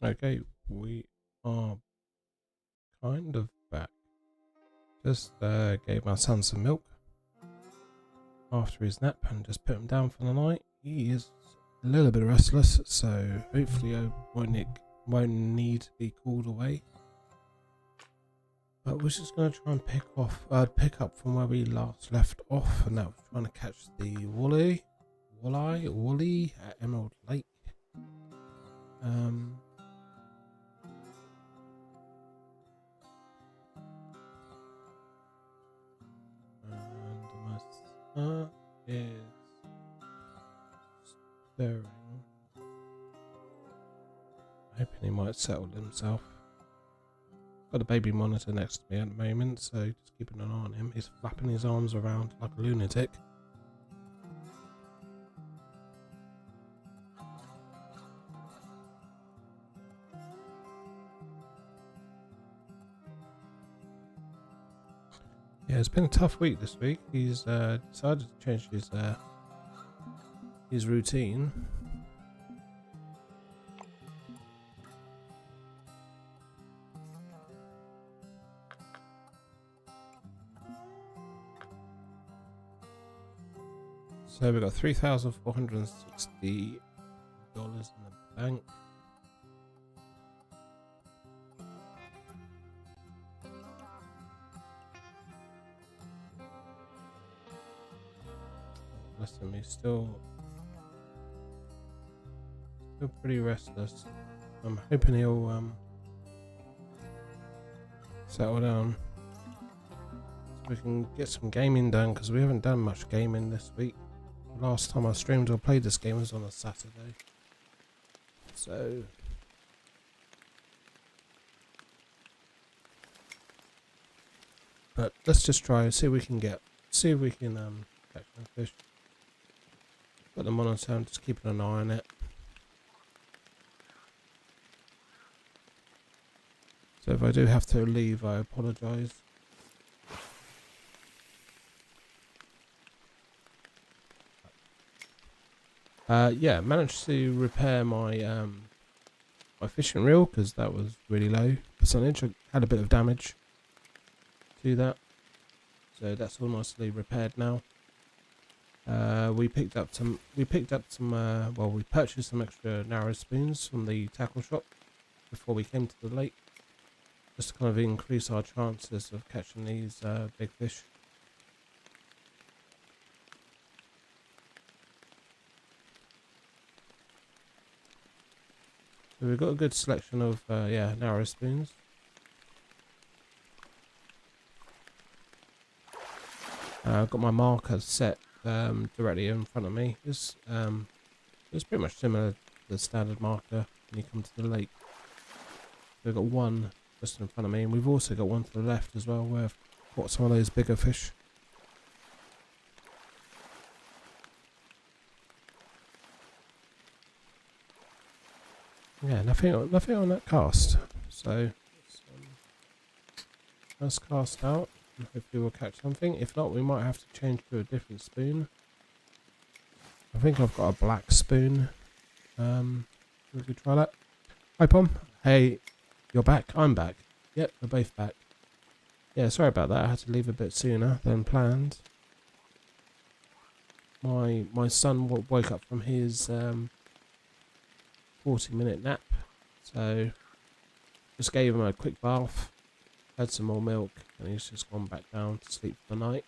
Okay, we are kind of back. Just gave my son some milk after his nap and just put him down for the night. He is a little bit restless, so hopefully I won't need to be called away. But we're just going to try and pick up from where we last left off, and that was trying to catch the walleye at Emerald Lake. And my son is stirring. Hoping he might settle himself. Got a baby monitor next to me at the moment, so just keeping an eye on him. He's flapping his arms around like a lunatic. Yeah, it's been a tough week this week. He's decided to change his routine. So we've got $3,460 in the bank. Bless him, he's still pretty restless. I'm hoping he'll settle down so we can get some gaming done, because we haven't done much gaming this week. The last time I streamed or played this game was on a Saturday. So but let's just try and see if we can catch some fish. Got the monitor, I'm just keeping an eye on it. So if I do have to leave, I apologise. Yeah, managed to repair my my fishing reel, because that was really low percentage. I had a bit of damage to that, so that's all nicely repaired now. We purchased some extra narrow spoons from the tackle shop before we came to the lake, just to kind of increase our chances of catching these big fish. So we've got a good selection of narrow spoons. I've got my marker set directly in front of me. It's pretty much similar to the standard marker when you come to the lake. So we've got one just in front of me, and we've also got one to the left as well, where I've caught some of those bigger fish. Yeah, nothing on that cast. So let's cast out, and hopefully we'll catch something. If not, we might have to change to a different spoon. I think I've got a black spoon. We could try that. Hi Pom. Hey, you're back? I'm back. Yep, we're both back. Yeah, sorry about that. I had to leave a bit sooner than planned. My son woke up from his 40-minute nap, so just gave him a quick bath, had some more milk, and he's just gone back down to sleep for the night.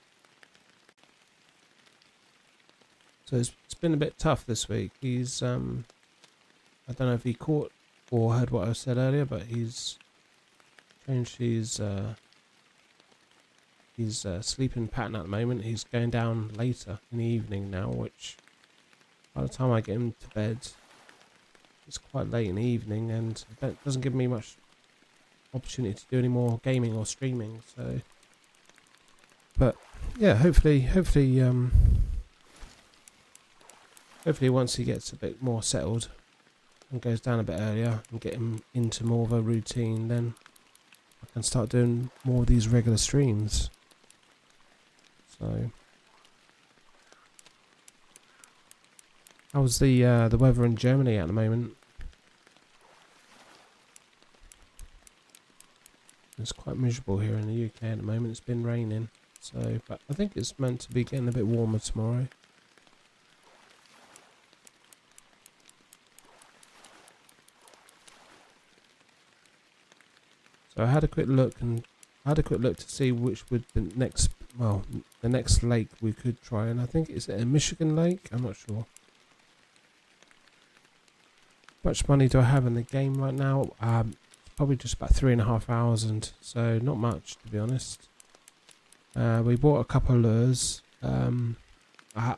So it's been a bit tough this week. He's I don't know if he caught or heard what I said earlier, but he's changed his sleeping pattern at the moment. He's going down later in the evening now, which by the time I get him to bed, it's quite late in the evening, and it doesn't give me much opportunity to do any more gaming or streaming. So, but yeah, hopefully once he gets a bit more settled and goes down a bit earlier and get him into more of a routine, then I can start doing more of these regular streams. So, how's the weather in Germany at the moment? It's quite miserable here in the UK at the moment. It's been raining, so but I think it's meant to be getting a bit warmer tomorrow. So I had a quick look to see which would the next lake we could try, and I think it's a Michigan lake. I'm not sure. How much money do I have in the game right now? Probably just about 3,500, so not much to be honest. We bought a couple of lures. I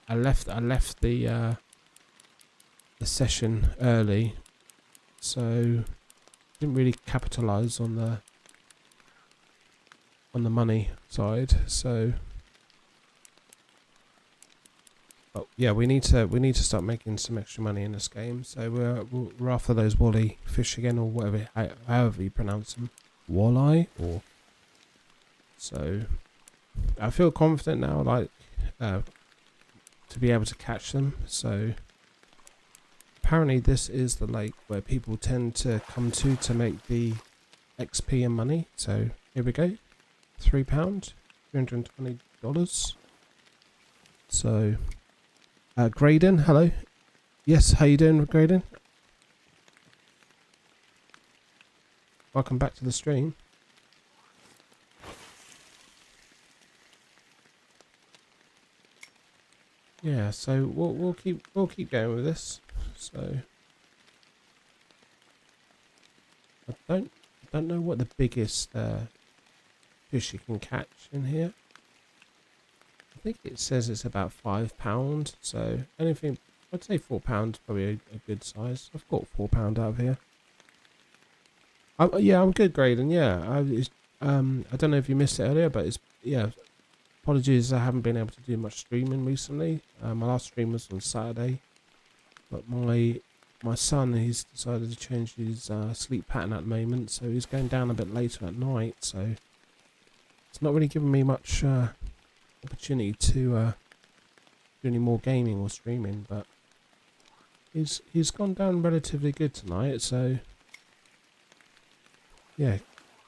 left the session early, so didn't really capitalise on the money side. So, but yeah, we need to start making some extra money in this game. So we're after those walleye fish again, or whatever, however you pronounce them, walleye. Or so I feel confident now, like to be able to catch them. So apparently this is the lake where people tend to come to make the XP and money. So here we go, £3, $320. So Graydon, hello. Yes, how you doing, Graydon? Welcome back to the stream. Yeah, so we'll keep going with this. So I don't know what the biggest fish you can catch in here. I think it says it's about £5, so anything, I'd say £4 probably a good size. I've got £4 out of here. Yeah, I'm good, Graydon. Yeah, I don't know if you missed it earlier, but apologies, I haven't been able to do much streaming recently. My last stream was on Saturday, but my son, he's decided to change his sleep pattern at the moment, so he's going down a bit later at night. So it's not really giving me much opportunity to do any more gaming or streaming, but he's gone down relatively good tonight. So yeah,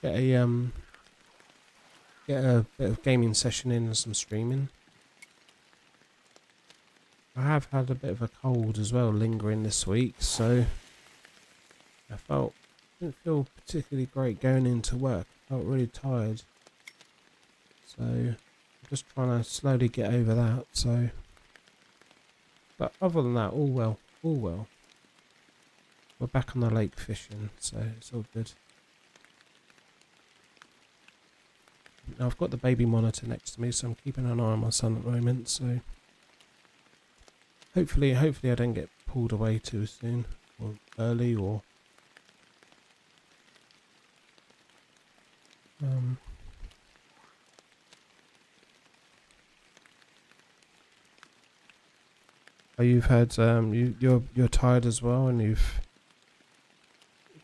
get a bit of gaming session in and some streaming. I have had a bit of a cold as well lingering this week, so I didn't feel particularly great going into work. I felt really tired, so I'm just trying to slowly get over that. So, but other than that, all well, all well. We're back on the lake fishing, so it's all good. Now I've got the baby monitor next to me, so I'm keeping an eye on my son at the moment. So hopefully I don't get pulled away too soon or early, or you've had you're tired as well, and you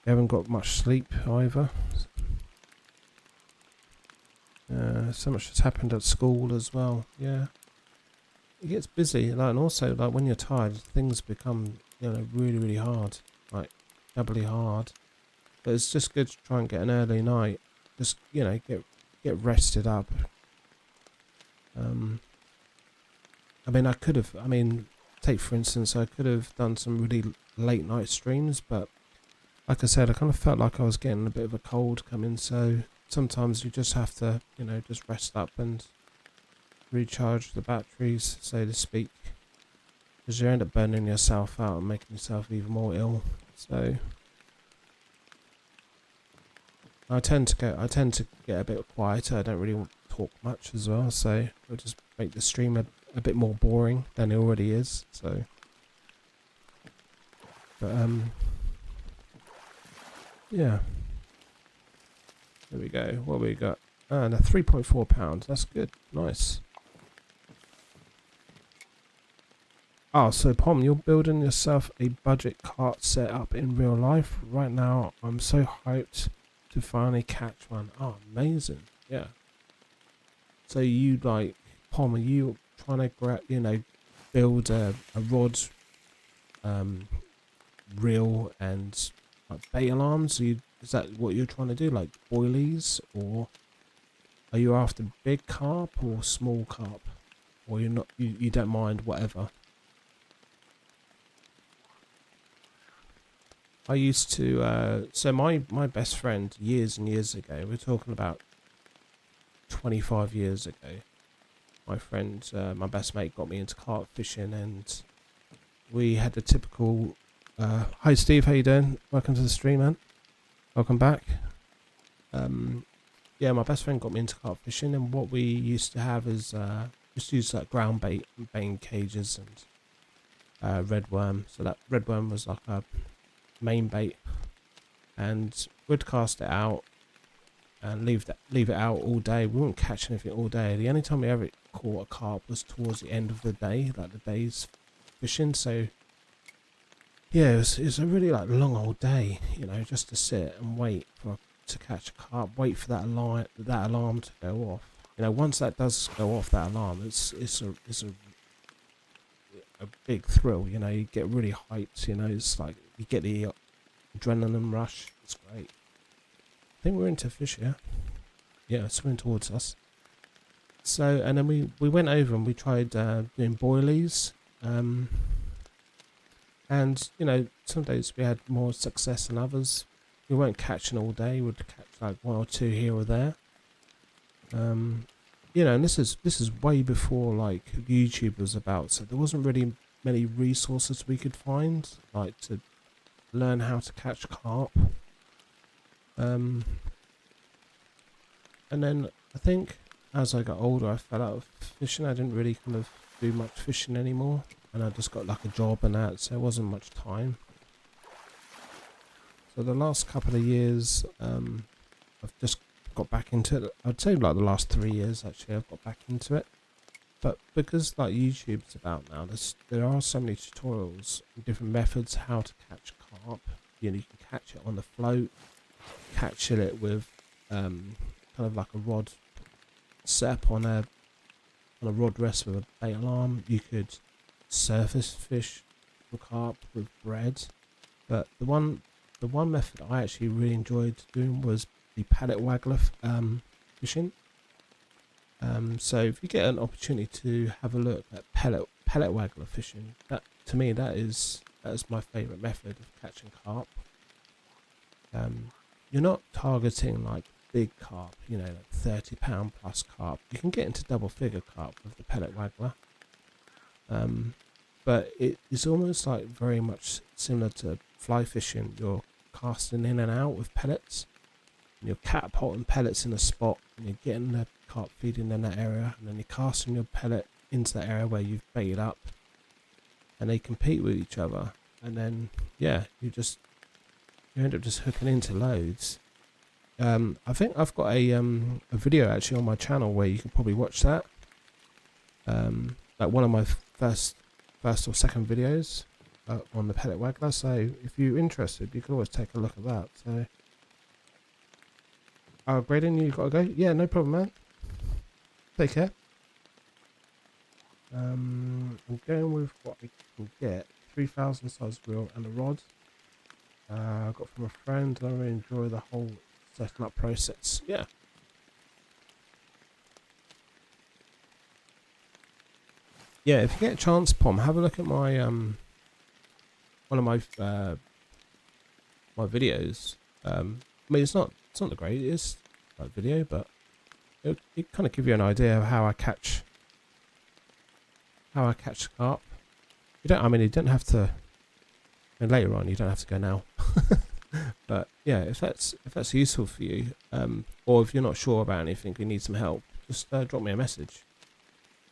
haven't got much sleep either. So much has happened at school as well. Yeah, it gets busy, like, and also like when you're tired, things become really, really hard, like doubly hard. But it's just good to try and get an early night. Just get rested up. I mean, take for instance, I could have done some really late night streams, but like I said, I kind of felt like I was getting a bit of a cold coming, so sometimes you just have to, just rest up and recharge the batteries, so to speak, because you end up burning yourself out and making yourself even more ill. So I tend to get a bit quieter. I don't really want to talk much as well, so I'll just make the stream a bit more boring than it already is. So, but yeah. There we go. What we got? And a £3.4. That's good. Nice. Oh, so Pom, you're building yourself a budget cart setup in real life right now. I'm so hyped to finally catch one. Oh, amazing. Yeah. So you Pom, are you trying to build a rod, reel and like bait alarms? Are you Is that what you're trying to do, like boilies, or are you after big carp or small carp, or you're not? You don't mind whatever. I used to. So my best friend years and years ago. We're talking about 25 years ago. My friend, my best mate, got me into carp fishing, and we had the typical. Hi Steve, how you doing? Welcome to the stream, man. Welcome back. Yeah, my best friend got me into carp fishing, and what we used to have is just use like ground bait cages and red worm. So that red worm was like a main bait, and we'd cast it out and leave it out all day. We wouldn't catch anything all day. The only time we ever caught a carp was towards the end of the day, like the day's fishing. So yeah, it was a really like long old day, you know, just to sit and wait to catch a carp, wait for that alarm to go off. You know, once that does go off, that alarm, it's a big thrill. You know, you get really hyped. You know, it's like you get the adrenaline rush. It's great. I think we're into fish here. Yeah, swimming towards us. So, and then we went over and we tried doing boilies. And, you know, some days we had more success than others. We weren't catching all day. We'd catch like one or two here or there. You know, and this is way before like YouTube was about, so there wasn't really many resources we could find, like to learn how to catch carp. And then I think as I got older, I fell out of fishing. I didn't really kind of do much fishing anymore. And I just got like a job and that, so it wasn't much time. So the last couple of years, I've just got back into it. I'd say like the last 3 years actually, I've got back into it. But because like YouTube's about now, there are so many tutorials and different methods how to catch carp. You know, you can catch it on the float, catch it with kind of like a rod set up on a rod rest with a bait alarm. You could surface fish for carp with bread, but the one method I actually really enjoyed doing was the pellet waggler fishing. So if you get an opportunity to have a look at pellet waggler fishing, that to me that is my favourite method of catching carp. You're not targeting like big carp, you know, like 30-pound plus carp. You can get into double figure carp with the pellet waggler. But it's almost like very much similar to fly fishing. You're casting in and out with pellets. And you're catapulting pellets in a spot, and you're getting the carp feeding in that area, and then you're casting your pellet into the area where you've baited up, and they compete with each other. And then yeah, you end up just hooking into loads. I think I've got a video actually on my channel where you can probably watch that. Like one of my first or second videos on the pellet waggler. So if you're interested, you can always take a look at that. So, oh, Graydon, you gotta go? Yeah, no problem, man. Take care. I'm going with what I can get. 3,000 size reel and a rod. I got from a friend, and I really enjoy the whole setting up process. Yeah. Yeah, if you get a chance, Pom, have a look at my one of my my videos. I mean, it's not the greatest like video, but it kind of give you an idea of how I catch carp. You don't have to. And later on, you don't have to go now. But yeah, if that's useful for you, or if you're not sure about anything, you need some help, just drop me a message.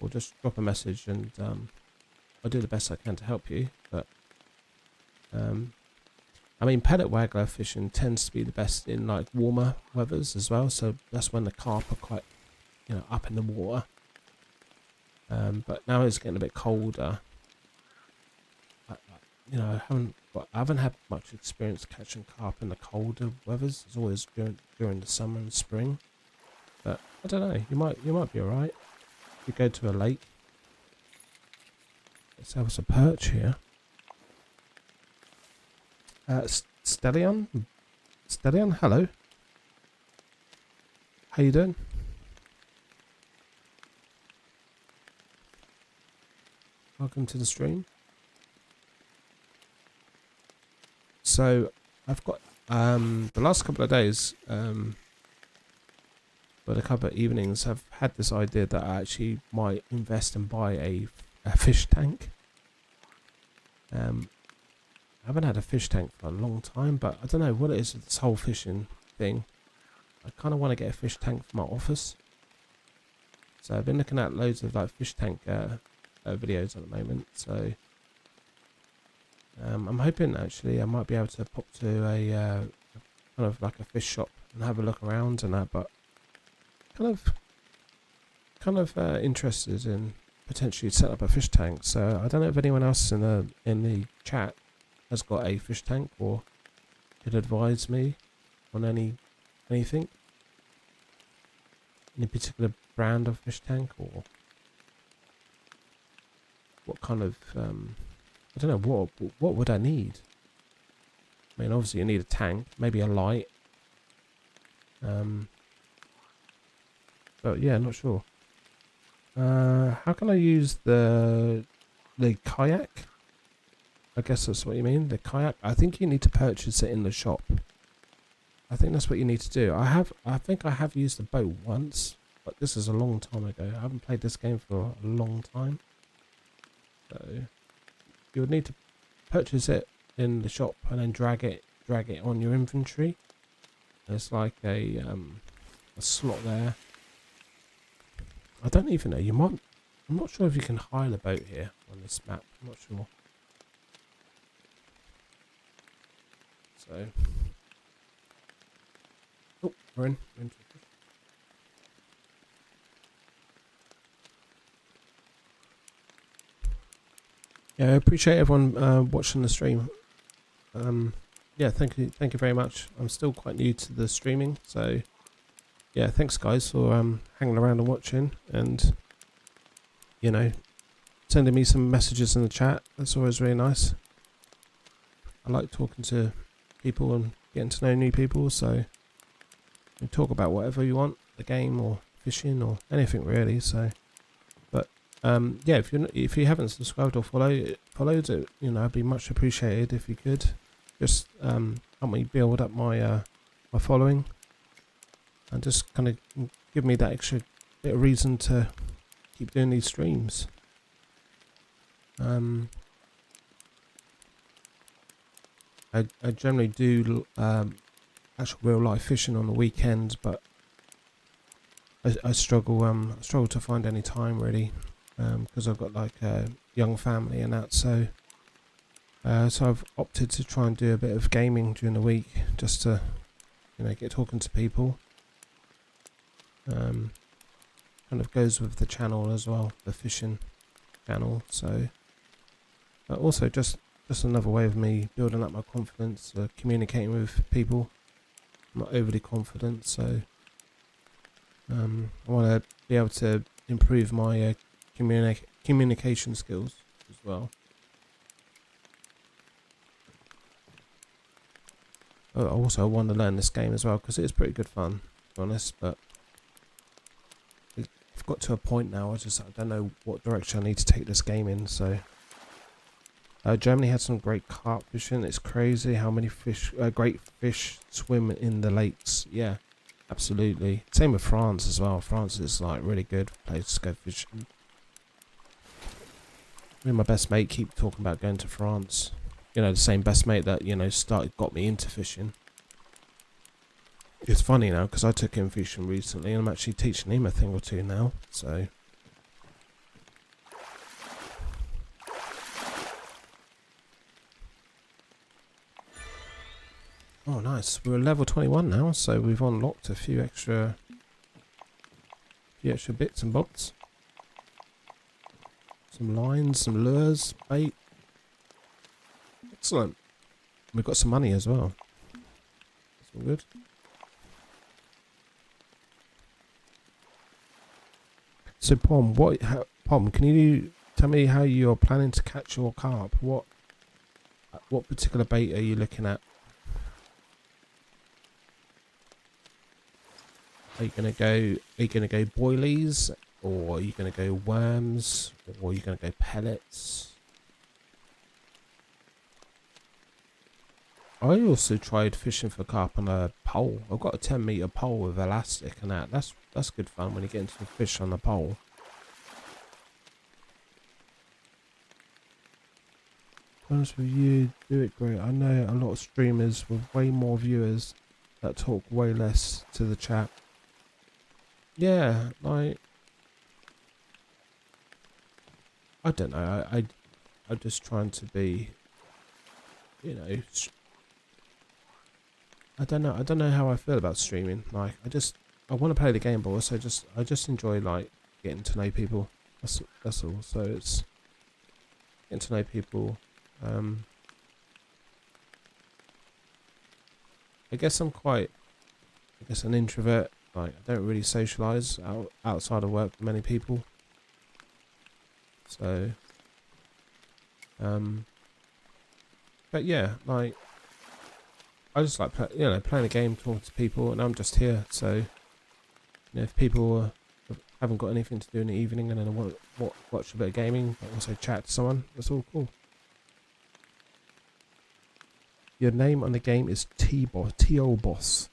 Or just drop a message, and I'll do the best I can to help you. But I mean, pellet waggler fishing tends to be the best in like warmer weathers as well. So that's when the carp are quite, you know, up in the water. But now it's getting a bit colder. You know, I haven't had much experience catching carp in the colder weathers. It's always during the summer and spring. But I don't know. You might be alright. You go to a lake. Let's have us a perch here. Stellion? Steady on. Hello. How you doing? Welcome to the stream. So I've got the last couple of days, but a couple of evenings, I've had this idea that I actually might invest and buy a fish tank. I haven't had a fish tank for a long time, but I don't know what it is with this whole fishing thing. I kind of want to get a fish tank for my office. So I've been looking at loads of like fish tank videos at the moment. So I'm hoping actually I might be able to pop to a kind of like a fish shop and have a look around and that, but kind of interested in potentially setting up a fish tank. So I don't know if anyone else in the chat has got a fish tank or could advise me on anything, any particular brand of fish tank, or what kind of I don't know, what would I need? I mean, obviously you need a tank, maybe a light, but yeah, not sure. How can I use the kayak? I guess that's what you mean, the kayak. I think you need to purchase it in the shop. I think that's what you need to do. I think I have used the boat once, but this is a long time ago. I haven't played this game for a long time. So you would need to purchase it in the shop and then drag it on your inventory. There's like a slot there. I don't even know. I'm not sure if you can hire the boat here on this map. I'm not sure. So, oh, we're in. Yeah, I appreciate everyone watching the stream. Yeah, thank you very much. I'm still quite new to the streaming, so yeah, thanks guys for hanging around and watching, and you know, sending me some messages in the chat. That's always really nice. I like talking to people and getting to know new people, so you can talk about whatever you want, the game or fishing or anything really. So, but yeah, if you haven't subscribed or followed it, you know, I'd be much appreciated if you could just help me build up my my following, and just kind of give me that extra bit of reason to keep doing these streams. I generally do actual real life fishing on the weekends, but I struggle to find any time really, because I've got like a young family and that. So so I've opted to try and do a bit of gaming during the week, just to, you know, get talking to people. Kind of goes with the channel as well, the fishing channel. So also just another way of me building up my confidence, communicating with people. I'm not overly confident, so I want to be able to improve my communication skills as well. I also want to learn this game as well, because it is pretty good fun, to be honest, but I've got to a point now, I don't know what direction I need to take this game in. So Germany had some great carp fishing. It's crazy how many great fish swim in the lakes. Yeah, absolutely. Same with France as well. France is like really good place to go fishing. Me and my best mate keep talking about going to France. You know, the same best mate that, you know, got me into fishing. It's funny now because I took him fishing recently and I'm actually teaching him a thing or two now. So oh nice, we're level 21 now, so we've unlocked a few extra bits and bobs. Some lines, some lures, bait. Excellent. We've got some money as well. That's all good. So Pom, can you tell me how you're planning to catch your carp? What particular bait are you looking at? Are you gonna go boilies, or are you gonna go worms, or are you gonna go pellets? I also tried fishing for carp on a pole. I've got a 10-meter pole with elastic and that. That's good fun when you get into the fish on the pole. To be honest with you, do it great. I know a lot of streamers with way more viewers that talk way less to the chat. Yeah, like, I don't know. I'm just trying to be, you know, I don't know. I don't know how I feel about streaming. Like, I want to play the game, but also I just enjoy like getting to know people. That's all. So it's getting to know people. I guess I'm quite, an introvert. Like, I don't really socialise outside of work with many people. So, but yeah, like, I just like playing a game, talking to people, and I'm just here. So, if people haven't got anything to do in the evening and then I want to watch a bit of gaming, but also chat to someone, that's all cool. Your name on the game is T-Boss. T-O Boss.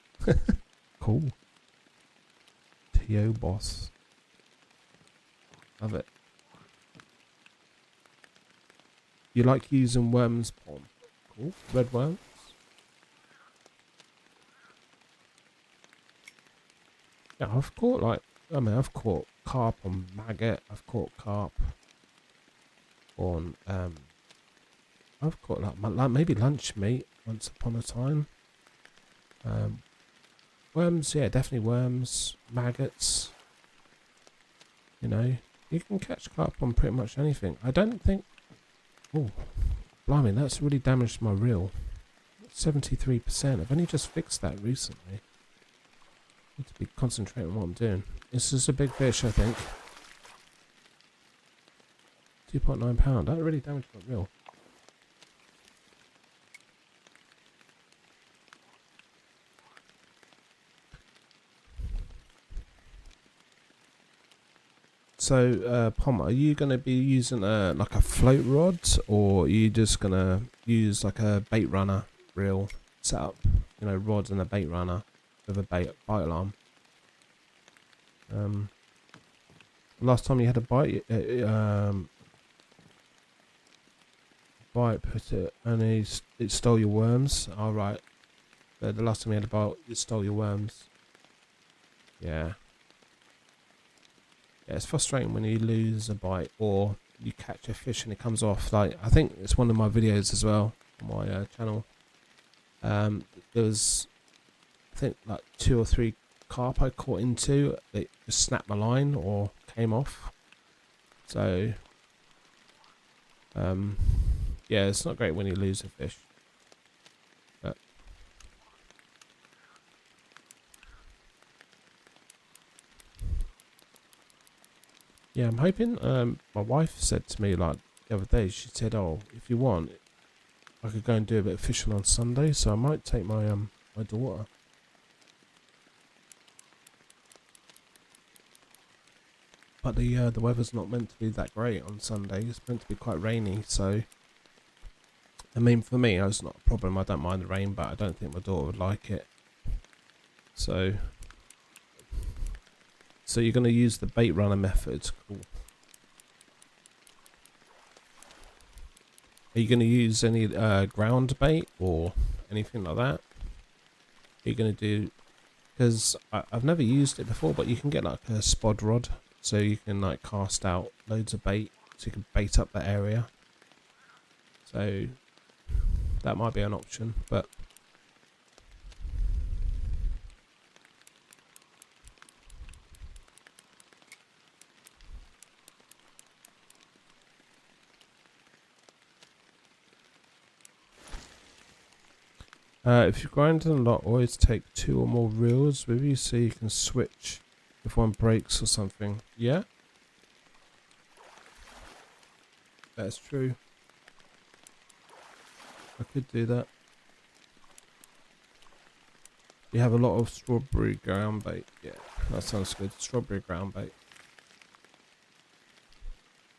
Cool. T-O Boss. Love it. You like using worms pond? Cool. Red worms. Yeah, I've caught I've caught carp on maggot. I've caught carp on I've caught like maybe lunch meat once upon a time. Worms, yeah, definitely worms, maggots. You know, you can catch carp on pretty much anything. I don't think. Oh, blimey, that's really damaged my reel. 73%. I've only just fixed that recently. Need to be concentrating on what I'm doing. This is a big fish, I think. £2.9. That really damaged my reel. So, Pom, are you going to be using like a float rod, or are you just going to use like a bait runner reel setup? You know, rod and a bait runner with a bite alarm. Last time you had a bite, put it, and it stole your worms. All right. The last time you had a bite, it stole your worms. Yeah. Yeah, it's frustrating when you lose a bite or you catch a fish and it comes off. Like, I think it's one of my videos as well on my channel. There was, I think, like 2 or 3 carp I caught into. It just snapped my line or came off. So, yeah, it's not great when you lose a fish. But yeah, I'm hoping. My wife said to me like the other day. She said, "Oh, if you want, I could go and do a bit of fishing on Sunday." So I might take my my daughter. But the weather's not meant to be that great on Sunday. It's meant to be quite rainy. So, I mean, for me, it's not a problem. I don't mind the rain, but I don't think my daughter would like it. So you're going to use the bait runner method. Cool. Are you going to use any ground bait or anything like that? Are you going to do... Because I've never used it before, but you can get like a spod rod. So you can like cast out loads of bait. So you can bait up that area. So that might be an option, but... if you're grinding a lot, always take 2 or more reels with you so you can switch if one breaks or something. Yeah? That's true. I could do that. You have a lot of strawberry ground bait. Yeah. That sounds good. Strawberry ground bait.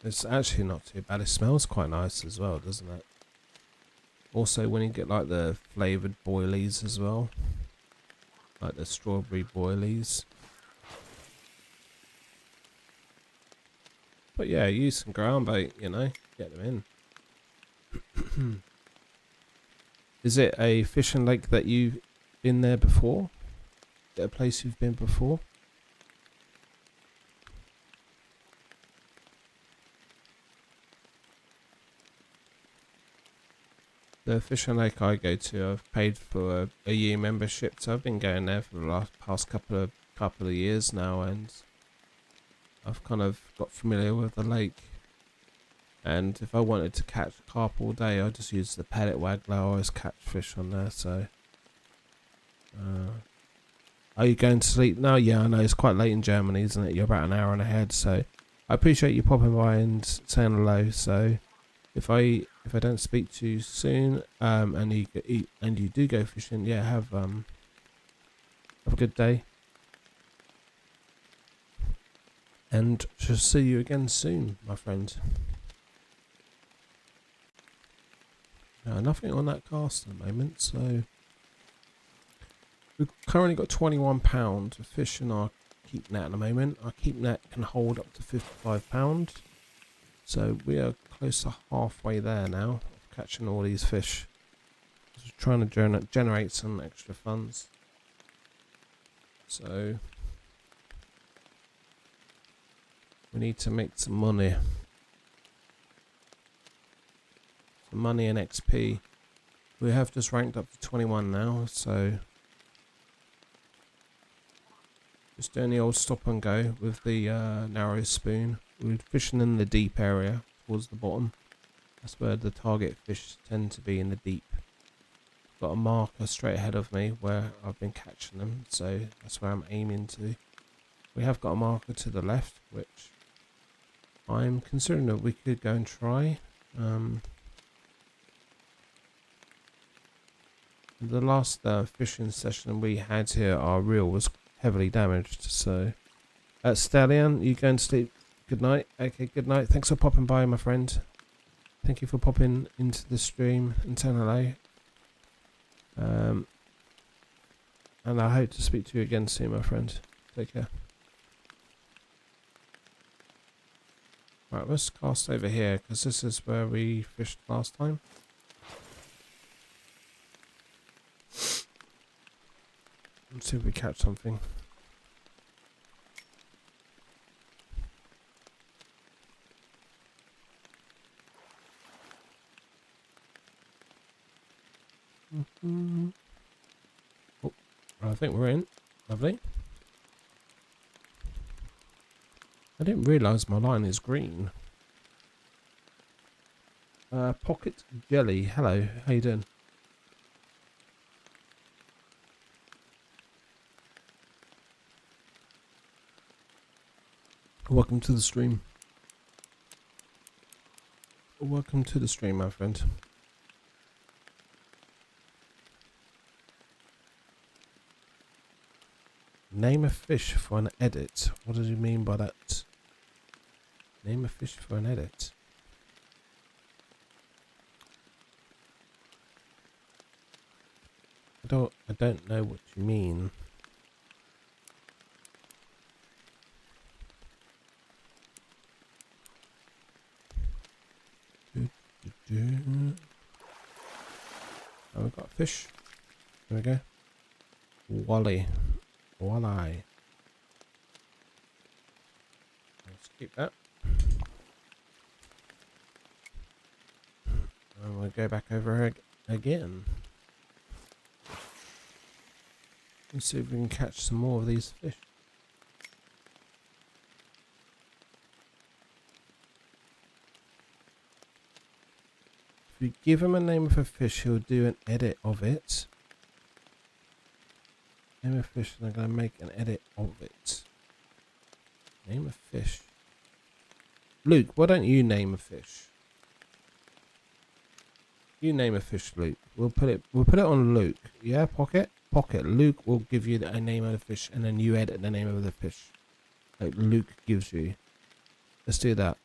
It's actually not too bad. It smells quite nice as well, doesn't it? Also, when you get like the flavoured boilies as well. Like the strawberry boilies. But yeah, use some ground bait, you know. Get them in. Is it a fishing lake that you've been there before? Is it a place you've been before? The fishing lake I go to, I've paid for a year membership, so I've been going there for the past couple of years now, and I've kind of got familiar with the lake. And if I wanted to catch carp all day, I just use the pellet waggler. I always catch fish on there. So, are you going to sleep now? Yeah, I know it's quite late in Germany, isn't it? You're about an hour and ahead, so I appreciate you popping by and saying hello. So, if I don't speak to you soon, and you do go fishing, yeah, have a good day, and shall see you again soon, my friend. Nothing on that cast at the moment, so we've currently got £21 of fish in our keep net at the moment. Our keep net can hold up to £55. So we are close to halfway there now of catching all these fish. Just trying to generate some extra funds. So we need to make some money. Some money and XP. We have just ranked up to 21 now, so just doing the old stop and go with the narrow spoon. We're fishing in the deep area towards the bottom. That's where the target fish tend to be, in the deep. Got a marker straight ahead of me where I've been catching them, so that's where I'm aiming to. We have got a marker to the left, which I'm considering that we could go and try. The last fishing session we had here, our reel was heavily damaged, so Stallion, you going to sleep? Good night. Okay, good night. Thanks for popping by, my friend. Thank you for popping into the stream and saying hello. And I hope to speak to you again soon, my friend. Take care. Right, let's cast over here, because this is where we fished last time. Let's see if we catch something. Oh, I think we're in. Lovely. I didn't realise my line is green. Pocket Jelly. Hello, how you doing? Welcome to the stream. Welcome to the stream, my friend. Name a fish for an edit. What does he mean by that? Name a fish for an edit. I don't know what you mean. Oh, we've got a fish. There we go. Walleye. Let's keep that. And we'll go back over again. Let's see if we can catch some more of these fish. If you give him a name of a fish, he'll do an edit of it. Name a fish, and I'm going to make an edit of it. Name a fish. Luke, why don't you name a fish? You name a fish, Luke. We'll put it on Luke. Yeah, Pocket? Pocket. Luke will give you a name of the fish, and then you edit the name of the fish. Like Luke gives you. Let's do that.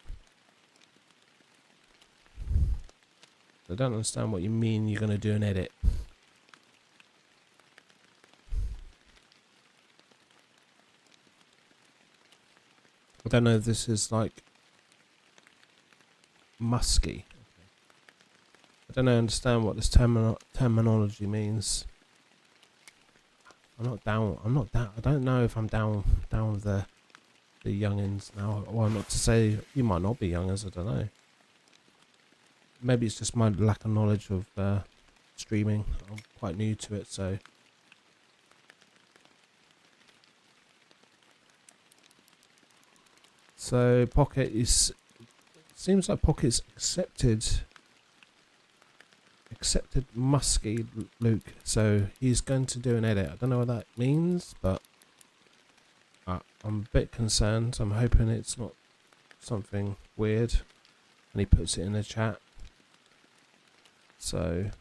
I don't understand what you mean you're going to do an edit. I don't know if this is like musky. I don't understand what this terminology means. I'm not down. I don't know if I'm down with the youngins now. Well, not to say you might not be youngins. I don't know. Maybe it's just my lack of knowledge of streaming. I'm quite new to it, so. So Pocket is. Seems like Pocket's accepted musky Luke, so he's going to do an edit. I don't know what that means, but I'm a bit concerned. I'm hoping it's not something weird, and he puts it in the chat. So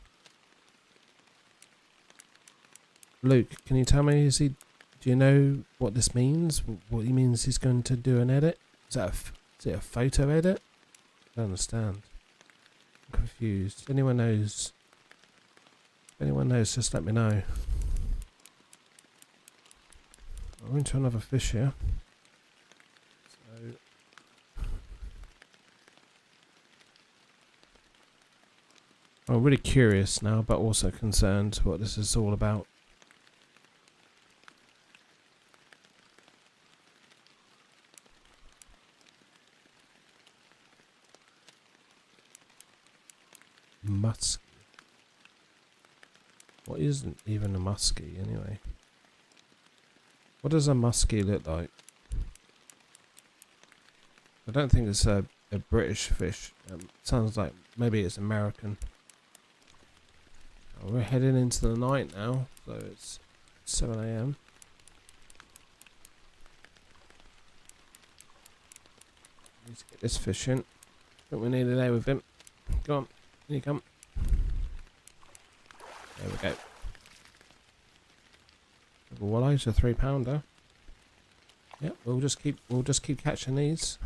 Luke, can you tell me, do you know what this means? What he means he's going to do an edit? Is it a photo edit? I don't understand. I'm confused. If anyone knows, just let me know. We're into another fish here. So I'm really curious now, but also concerned what this is all about. Musky. What isn't even a musky anyway? What does a musky look like? I don't think it's a British fish. Sounds like maybe it's American. We're heading into the night now, so it's 7 AM. Let's get this fish in. I think we need a day with him. Go on. Here you come. There we go. The Walleye's a 3-pounder. Yep, we'll just keep catching these.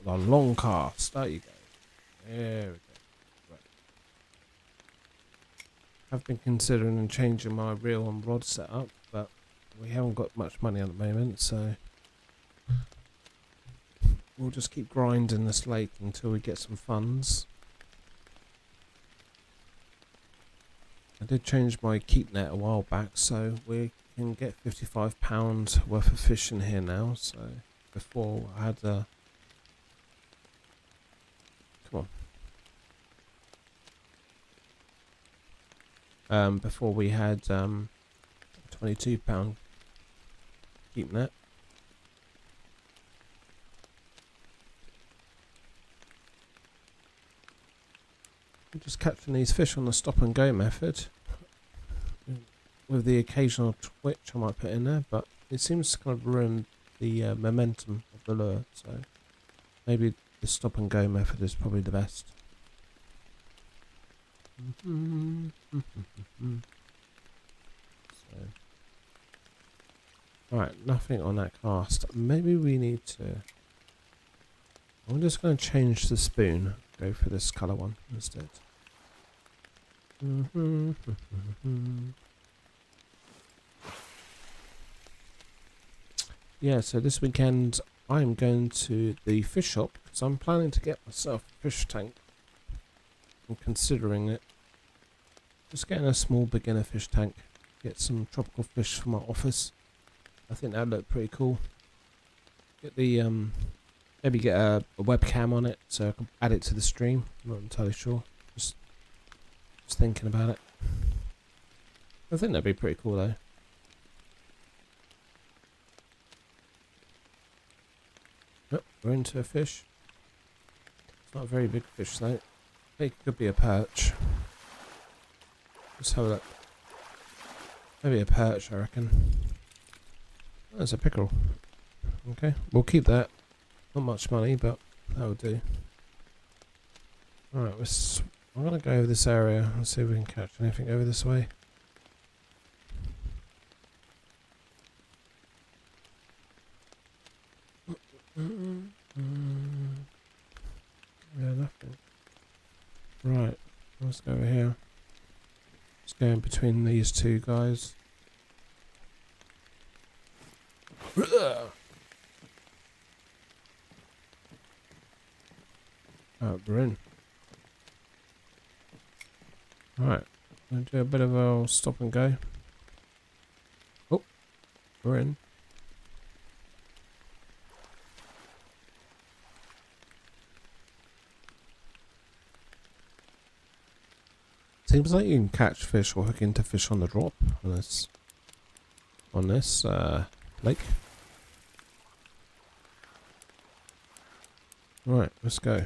The long cast. There you go. There we go. Right. I've been considering changing my reel and rod setup, but we haven't got much money at the moment, so we'll just keep grinding this lake until we get some funds. I did change my keep net a while back, so we can get £55 worth of fish in here now. So before I had come on. Before we had £22 keep net. I'm just catching these fish on the stop and go method, with the occasional twitch I might put in there, but it seems to kind of ruin the momentum of the lure, so maybe the stop and go method is probably the best. So, alright, nothing on that cast. Maybe we need to. I'm just going to change the spoon. Go for this colour one instead. Yeah, so this weekend I'm going to the fish shop because I'm planning to get myself a fish tank. I'm considering it. Just getting a small beginner fish tank. Get some tropical fish for my office. I think that'd look pretty cool. Get the maybe get a webcam on it so I can add it to the stream. I'm not entirely sure. Just thinking about it. I think that'd be pretty cool though. Oh, we're into a fish. It's not a very big fish though. I think it could be a perch. Let's have a look. Maybe a perch, I reckon. That's a pickerel. Okay, we'll keep that. Not much money, but that will do. Alright, I'm going to go over this area and see if we can catch anything over this way. Yeah, nothing. Right, let's go over here. Let's go in between these two guys. We're in. Right, I'm going to do a bit of a stop and go. Oh, we're in. Seems like you can catch fish or hook into fish on the drop on this lake. Right, let's go.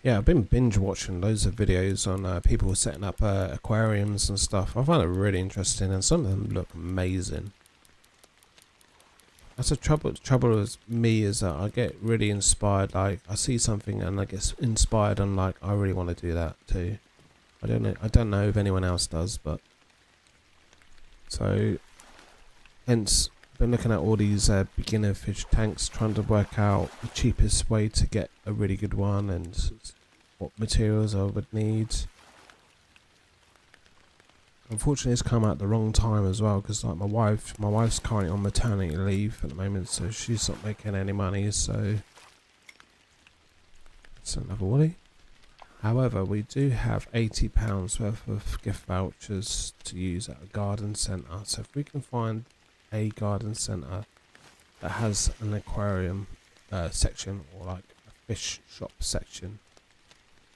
Yeah, I've been binge watching loads of videos on people setting up aquariums and stuff. I find it really interesting, and some of them look amazing. That's the trouble with me is that I get really inspired. Like I see something and I get inspired, and like I really want to do that too. I don't know if anyone else does, but so hence been looking at all these beginner fish tanks, trying to work out the cheapest way to get a really good one and what materials I would need. Unfortunately, it's come at the wrong time as well, because like my wife's currently on maternity leave at the moment, so she's not making any money. So it's another Walleye. However, we do have £80 worth of gift vouchers to use at a garden centre. So if we can find a garden centre that has an aquarium section, or like a fish shop section,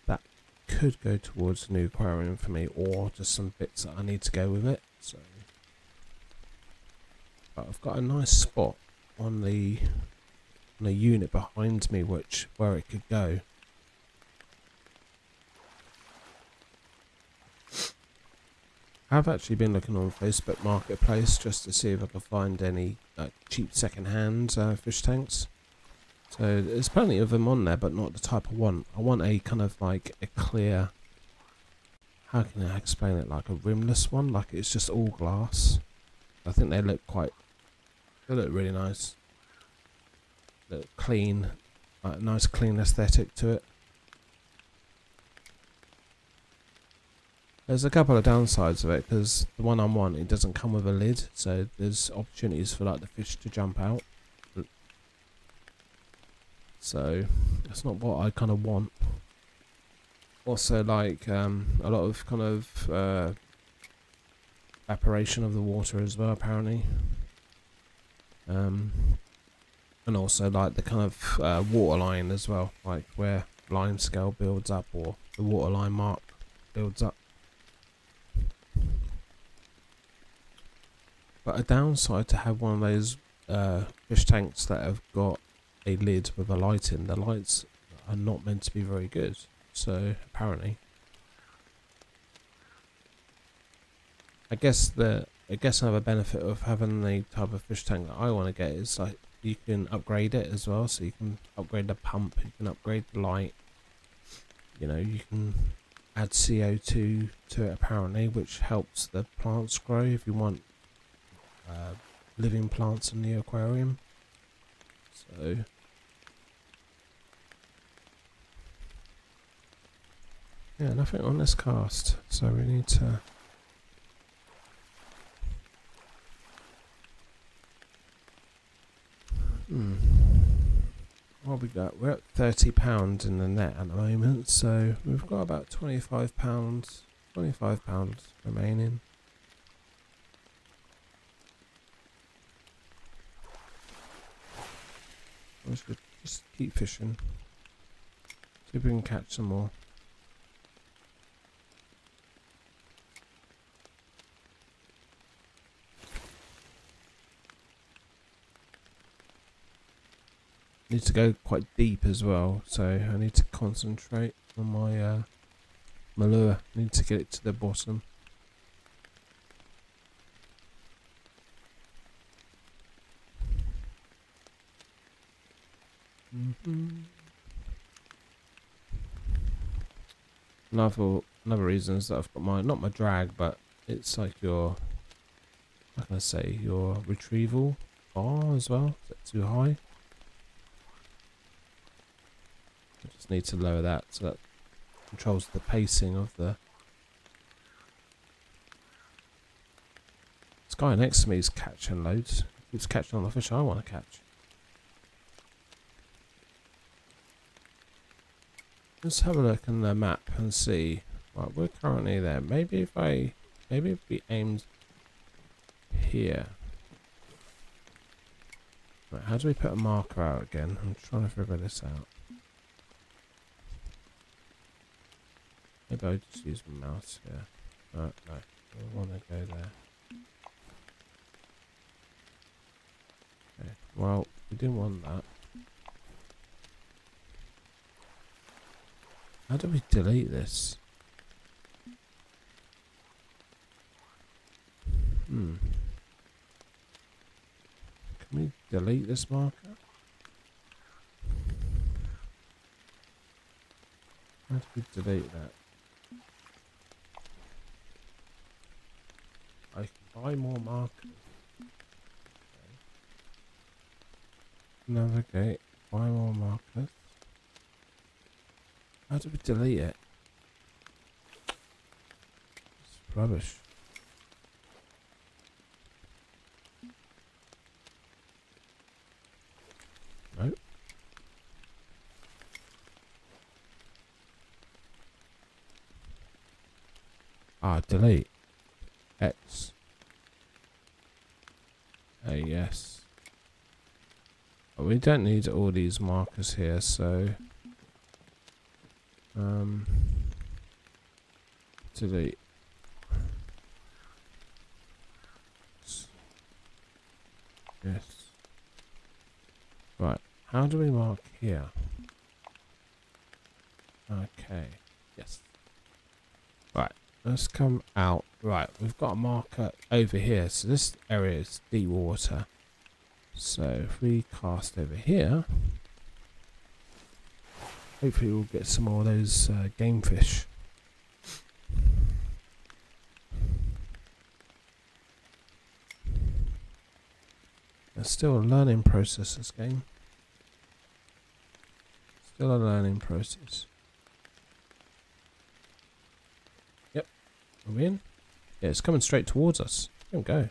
that could go towards a new aquarium for me, or just some bits that I need to go with it. So, but I've got a nice spot on the unit behind me where it could go. I've actually been looking on Facebook Marketplace just to see if I can find any cheap second-hand fish tanks. So there's plenty of them on there, but not the type I want. I want a kind of like a clear, how can I explain it, like a rimless one, like it's just all glass. I think they look really nice. Look clean, like a nice clean aesthetic to it. There's a couple of downsides of it, because the one I'm on, it doesn't come with a lid, so there's opportunities for like the fish to jump out. So that's not what I kind of want. Also, like a lot of kind of evaporation of the water as well, apparently. And also like the kind of water line as well, like where line scale builds up or the water line mark builds up. But a downside to have one of those fish tanks that have got a lid with a light in, the lights are not meant to be very good. So apparently, I guess another benefit of having the type of fish tank that I want to get is like you can upgrade it as well. So you can upgrade the pump, you can upgrade the light. You know, you can add CO2 to it apparently, which helps the plants grow if you want living plants in the aquarium. So yeah, nothing on this cast, so we need to what we got? We're at £30 in the net at the moment, so we've got about £25 remaining. I should just keep fishing. See if we can catch some more. Need to go quite deep as well, so I need to concentrate on my my lure. I need to get it to the bottom. Another reason is that I've got not my drag, but it's like your, how can I say, your retrieval bar as well. Is that too high? I just need to lower that so that controls the pacing of the. This guy next to me is catching loads. He keeps catching all the fish I want to catch. Let's have a look in the map and see. Right, we're currently there. Maybe if we aimed here. Right, how do we put a marker out again? I'm trying to figure this out. Maybe I'll just use my mouse here. No, I want to go there. Okay, well, we didn't want that. How do we delete this? Can we delete this marker? How do we delete that? I can buy more markers. Okay. Navigate, buy more markers. How do we delete it? It's rubbish. Nope. Delete. X. Yes. But we don't need all these markers here, so delete. Yes. Right. How do we mark here? Okay. Yes. Right. Let's come out. Right. We've got a marker over here. So this area is deep water. So if we cast over here, hopefully we'll get some more of those game fish. It's still a learning process, this game. Still a learning process. Yep. Are we in? Yeah, it's coming straight towards us. There we go.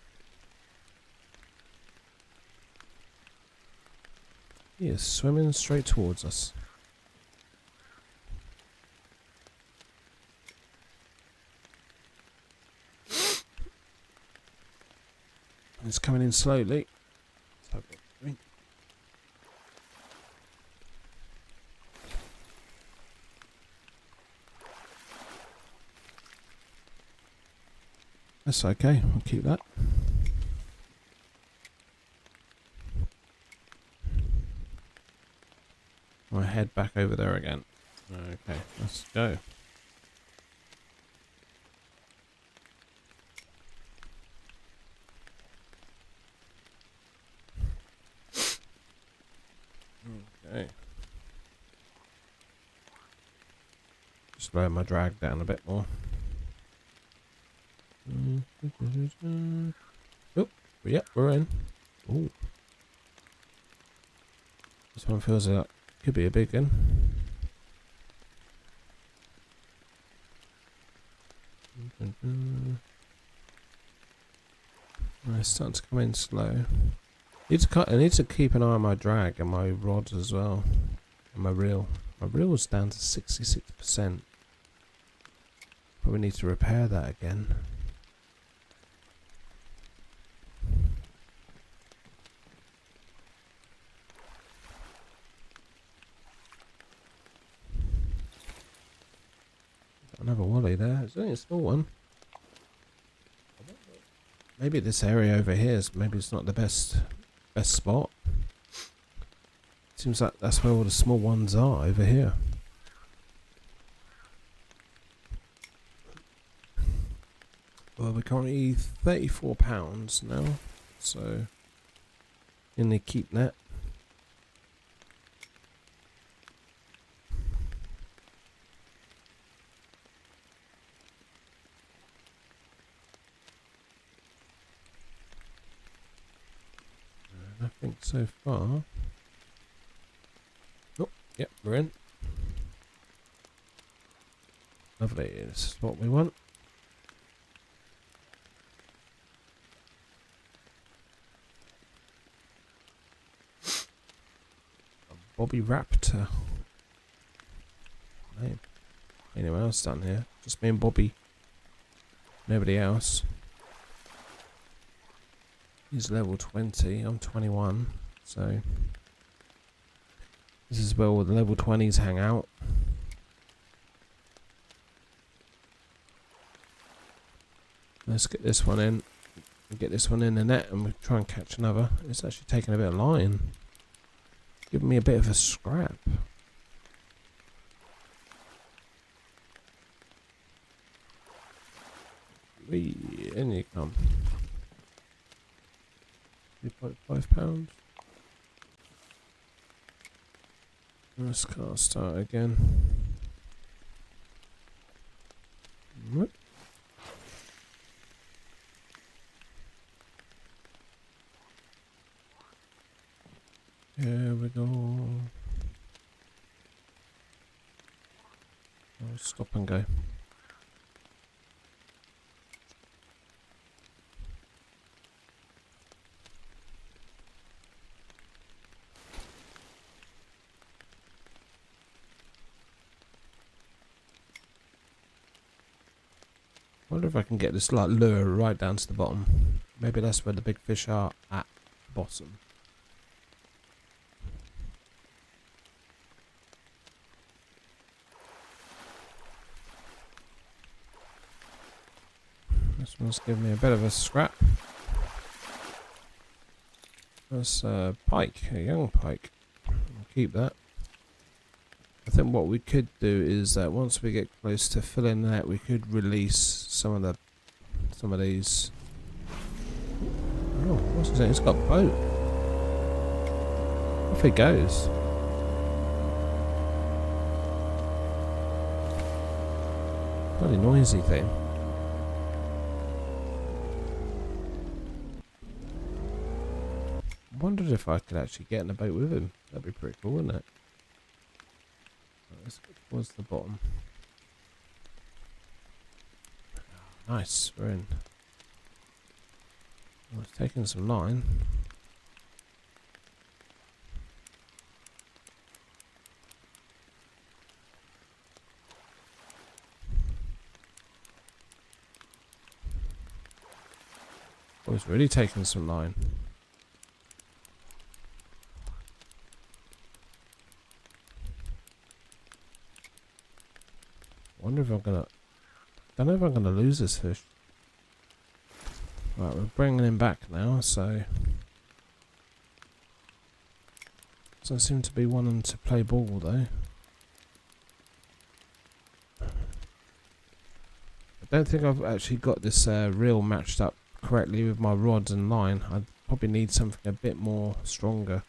He is swimming straight towards us. It's coming in slowly. Let's have a drink. That's okay, I'll keep that. I'll head back over there again. Okay, let's go. Okay. Just lower my drag down a bit more. Oh, yep, we're in. Ooh. This one feels like could be a big one. It's starting to come in slow. I need to keep an eye on my drag and my rod as well. And my reel. My reel is down to 66%. Probably need to repair that again. Another walleye there. It's only a small one. Maybe this area over here is maybe it's not the best spot. Seems like that's where all the small ones are over here. Well, we're currently £34 now, so in the keep net. think so far. Oh, yep, we're in. Lovely, this is what we want. Bobby Raptor. Name. Anyone else down here? Just me and Bobby. Nobody else. He's level 20. I'm 21. So this is where all the level 20s hang out. Let's get this one in. Get this one in the net and we'll try and catch another. It's actually taking a bit of line. Giving me a bit of a scrap. In you come. 3.5 pounds. Let's cast out again. Whoop. Here we go. I'll stop and go. I wonder if I can get this like lure right down to the bottom. Maybe that's where the big fish are at the bottom. This one's giving me a bit of a scrap. That's a pike, a young pike. I'll keep that. I think what we could do is that once we get close to filling the net, we could release some of these. Oh, what's it saying? It's got a boat. Off it goes. Bloody noisy thing. I wondered if I could actually get in a boat with him. That'd be pretty cool, wouldn't it? Let's go towards the bottom. Nice, we're in. I was taking some line. I was really taking some line. Wonder if I'm gonna. Don't know if I'm gonna lose this fish. Right, we're bringing him back now, so doesn't seem to be wanting to play ball though. I don't think I've actually got this reel matched up correctly with my rods and line. I probably need something a bit more stronger.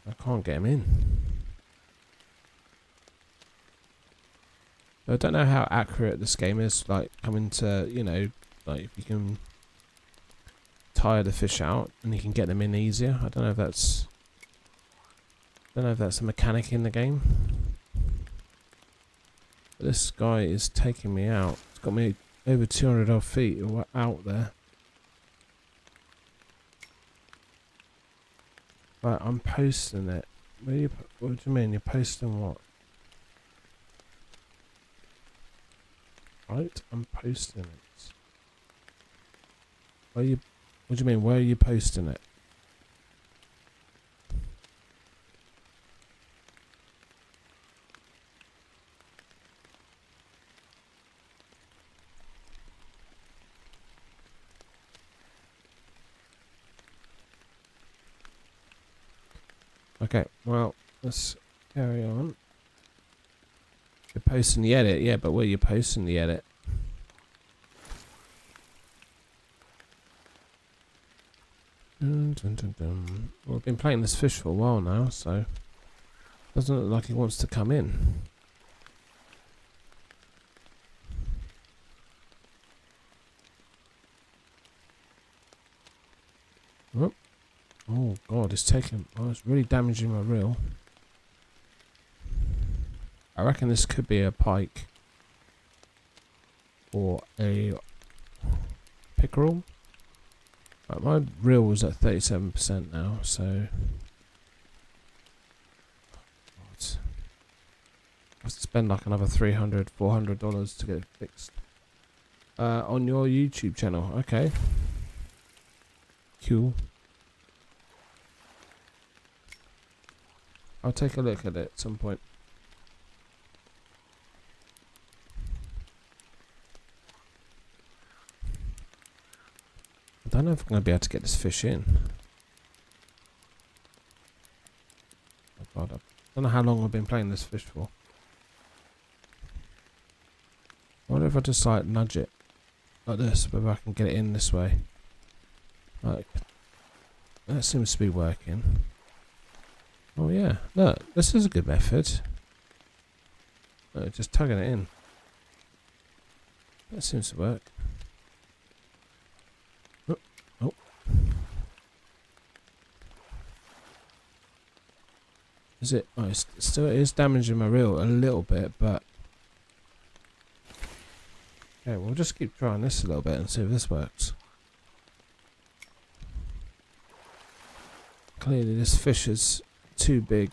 I can't get him in. So I don't know how accurate this game is, like coming to, you know, like if you can tire the fish out and you can get them in easier. I don't know if that's a mechanic in the game. But this guy is taking me out. It's got me over 200 odd feet out there. Right, I'm posting it. What do you mean? You're posting what? Right, I'm posting it. What do you mean? Where are you posting it? Okay, well, let's carry on. You're posting the edit, yeah, but where are you posting the edit? Dun, dun, dun, dun. Well, I've been playing this fish for a while now, so doesn't look like he wants to come in. Oh, oh god, it's taking. Oh, it's really damaging my reel. I reckon this could be a pike or a pickerel. Right, my reel was at 37% now, so what? I have to spend like another $300, $400 to get it fixed. On your YouTube channel, okay. Cool. I'll take a look at it at some point. I don't know if I'm going to be able to get this fish in. Oh God, I don't know how long I've been playing this fish for. I wonder if I just like nudge it like this, whether I can get it in this way. Like, that seems to be working. Oh yeah, look, this is a good method. Look, just tugging it in. That seems to work. Oh, oh. Is it? Oh, it still is damaging my reel a little bit, but okay, we'll just keep trying this a little bit and see if this works. Clearly, this fish is too big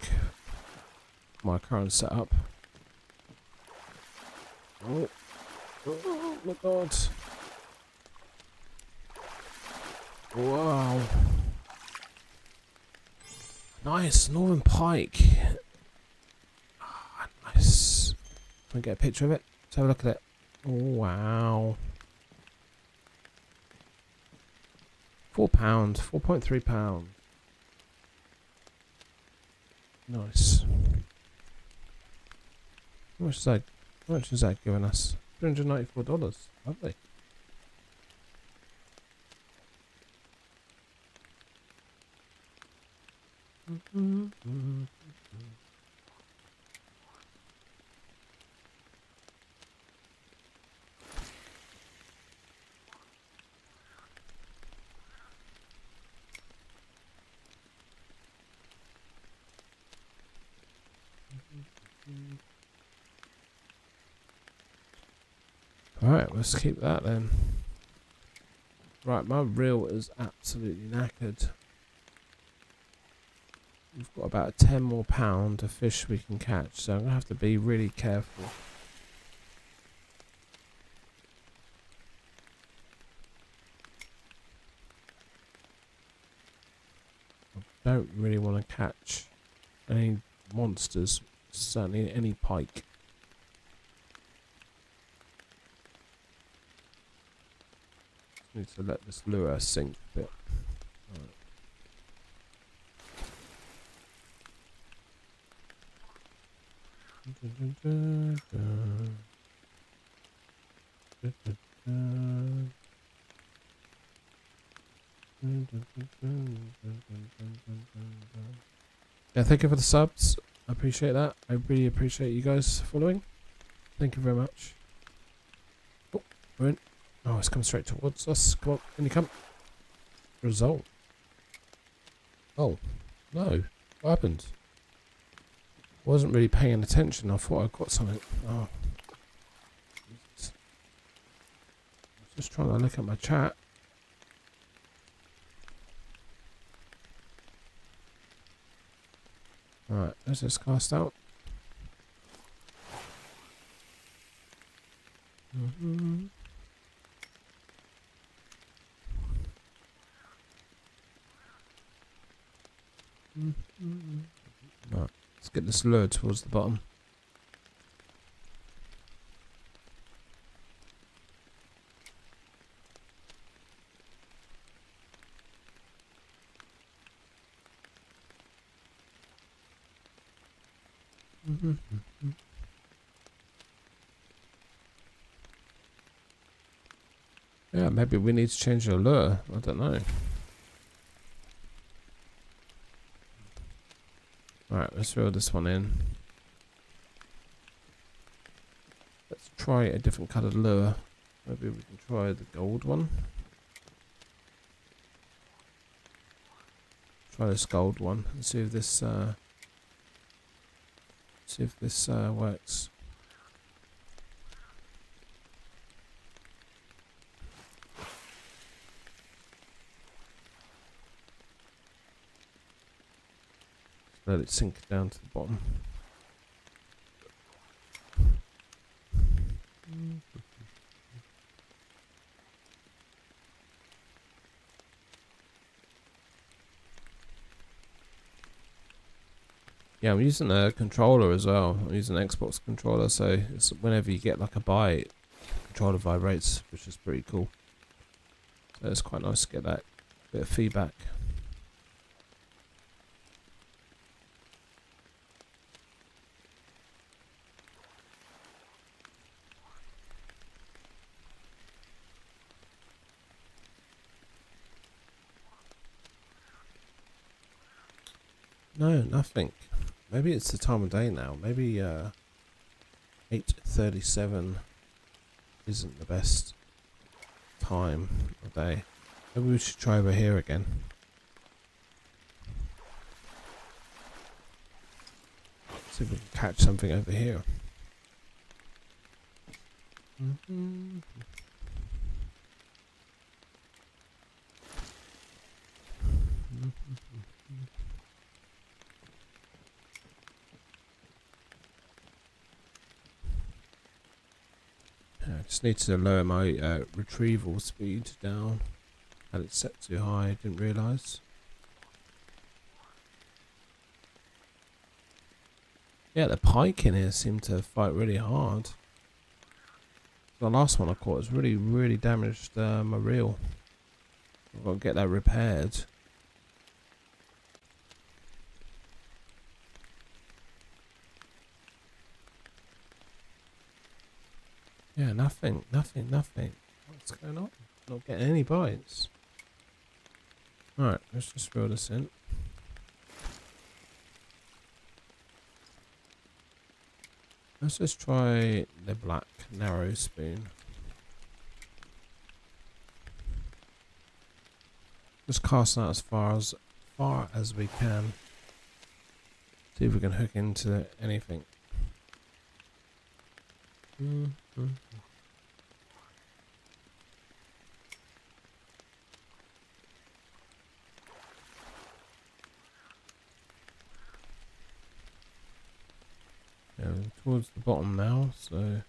for my current setup. Oh, oh my God! Wow! Nice northern pike. Ah, nice. Can we get a picture of it? Let's have a look at it. Oh, wow. 4 pounds, 4.3 pounds. Nice. How much is that giving us? $394. Lovely. Alright, let's keep that then. Right, my reel is absolutely knackered. We've got about 10 more pound of fish we can catch, so I'm going to have to be really careful. I don't really want to catch any monsters, certainly any pike. Need to let this lure sink a bit. Right. Yeah, thank you for the subs. I appreciate that. I really appreciate you guys following. Thank you very much. Oh, we're in. Oh, it's come straight towards us. Come on, can you come? Result. Oh, no. What happened? Wasn't really paying attention. I thought I got something. Oh. Jesus. I was just trying to look at my chat. Alright, let's just cast out. Right, let's get this lure towards the bottom. Yeah, maybe we need to change the lure. I don't know. Alright, let's reel this one in. Let's try a different coloured lure. Maybe we can try the gold one. Try this gold one and see if this works. Let it sink down to the bottom. Yeah, I'm using a controller as well. I'm using an Xbox controller, so it's whenever you get like a bite, the controller vibrates, which is pretty cool. So it's quite nice to get that bit of feedback. No, nothing. Maybe it's the time of day now. Maybe 8:37 isn't the best time of day. Maybe we should try over here again. See if we can catch something over here. I just need to lower my retrieval speed down. Had it set too high, didn't realise. Yeah, the pike in here seemed to fight really hard. The last one I caught was really damaged my reel. I've got to get that repaired. Yeah, nothing. What's going on? Not getting any bites. Alright, let's just reel this in. Let's just try the black narrow spoon. Just casting out as far as we can. See if we can hook into anything. Yeah, we're towards the bottom now, so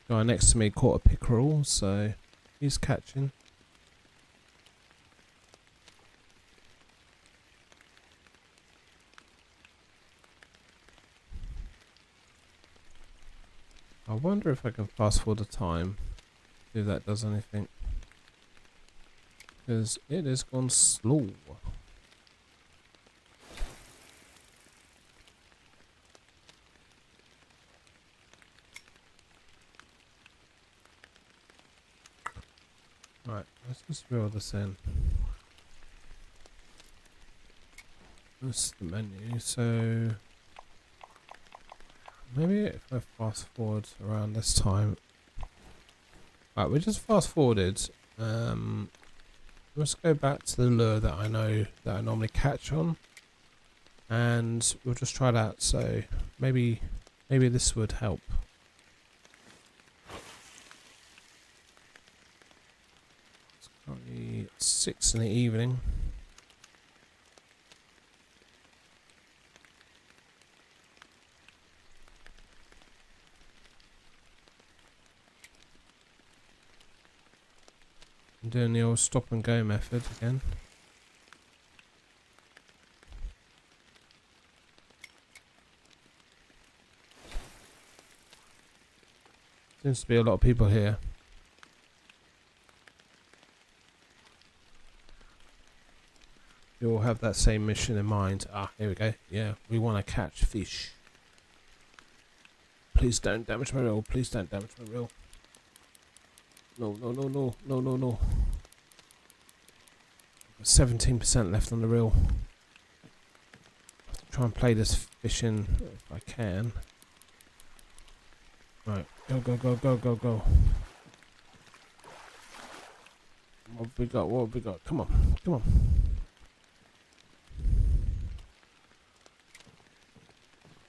guy next to me caught a pickerel, so he's catching. I wonder if I can fast forward the time, see if that does anything, because it has gone slow. Right, let's just reel this in. That's the menu, so maybe if I fast forward around this time. Right, we just fast forwarded. Let's go back to the lure that I know that I normally catch on, and we'll just try that. So maybe this would help. It's currently 6 in the evening. I'm doing the old stop and go method again. Seems to be a lot of people here. You all have that same mission in mind. Ah, here we go. Yeah, we want to catch fish. Please don't damage my reel. Please don't damage my reel. No. 17% left on the reel. Have to try and play this fish in if I can. Right, go. What have we got? What have we got? Come on, come on.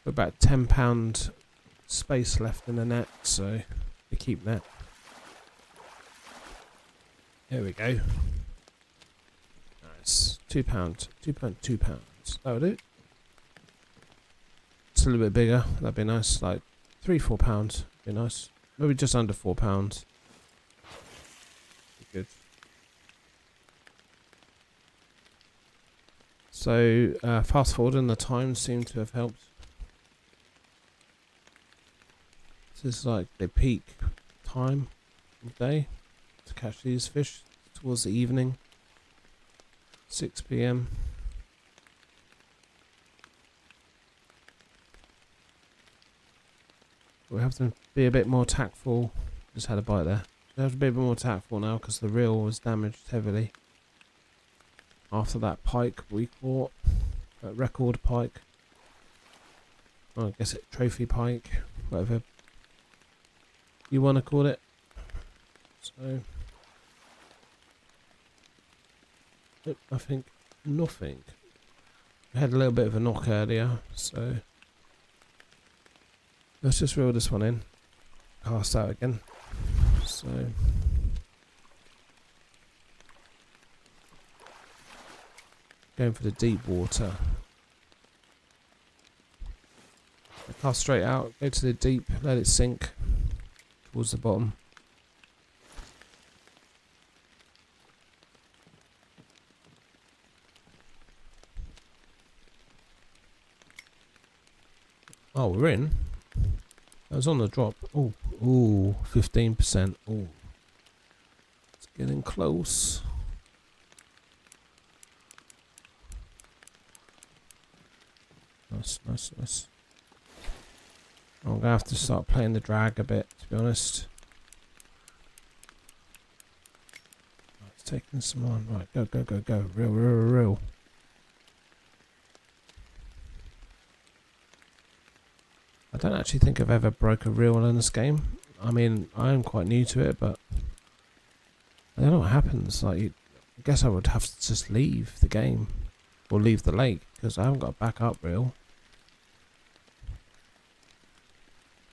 We're about £10 space left in the net, so we keep that. There we go. Nice. £2. £2. That'll do. It's a little bit bigger. That'd be nice. Like £3-4. Be nice. Maybe just under £4. Be good. So fast forwarding the time seemed to have helped. This is like the peak time of day to catch these fish towards the evening. 6 p.m. We have to be a bit more tactful. Just had a bite there. We have to be a bit more tactful now because the reel was damaged heavily. After that pike we caught, that record pike. Well, I guess it trophy pike, whatever you want to call it. So, I think nothing. We had a little bit of a knock earlier, so let's just reel this one in. Cast out again. So going for the deep water. Cast straight out, go to the deep, let it sink towards the bottom. Oh, we're in. That was on the drop. Oh, ooh, 15%. Oh, it's getting close. Nice, nice, nice. I'm gonna have to start playing the drag a bit, to be honest. Right, it's taking some on. Right, go, go, go, go. Reel, reel, reel. I don't actually think I've ever broke a reel in this game. I mean, I am quite new to it, but I don't know what happens. Like, I guess I would have to just leave the game or leave the lake because I haven't got a backup reel.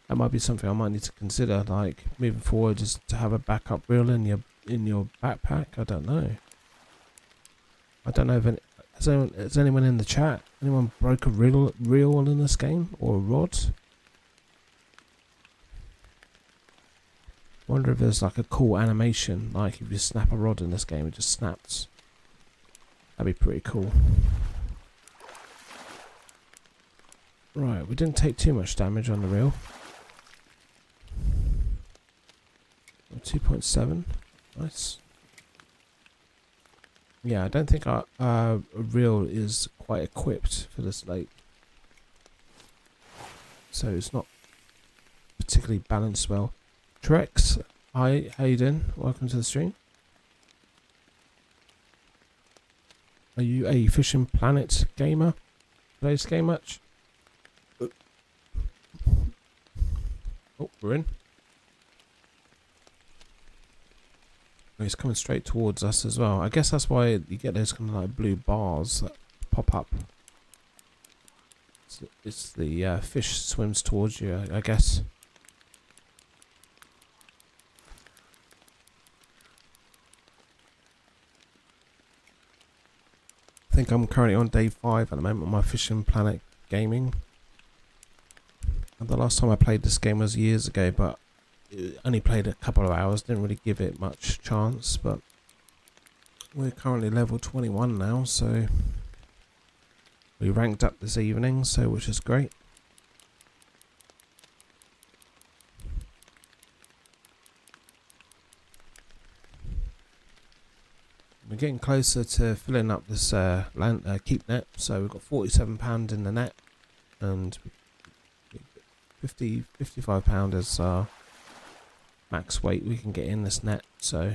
That might be something I might need to consider, like moving forward, is to have a backup reel in your backpack. I don't know. I don't know if has anyone in the chat, anyone broke a reel in this game or a rod? Wonder if there's like a cool animation, like if you snap a rod in this game, it just snaps. That'd be pretty cool. Right, we didn't take too much damage on the reel. 2.7, nice. Yeah, I don't think our reel is quite equipped for this lake, so it's not particularly balanced well. Trex, hi, how you doing? Welcome to the stream. Are you a Fishing Planet gamer? Play this game much? Oh, we're in. Oh, he's coming straight towards us as well. I guess that's why you get those kind of like blue bars that pop up. It's the fish swims towards you, I guess. I think I'm currently on day 5 at the moment on my Fishing Planet gaming. And the last time I played this game was years ago, but only played a couple of hours, didn't really give it much chance. But we're currently level 21 now, so we ranked up this evening, so which is great. We're getting closer to filling up this keep net, so we've got £47 in the net, and 55 is our max weight we can get in this net. So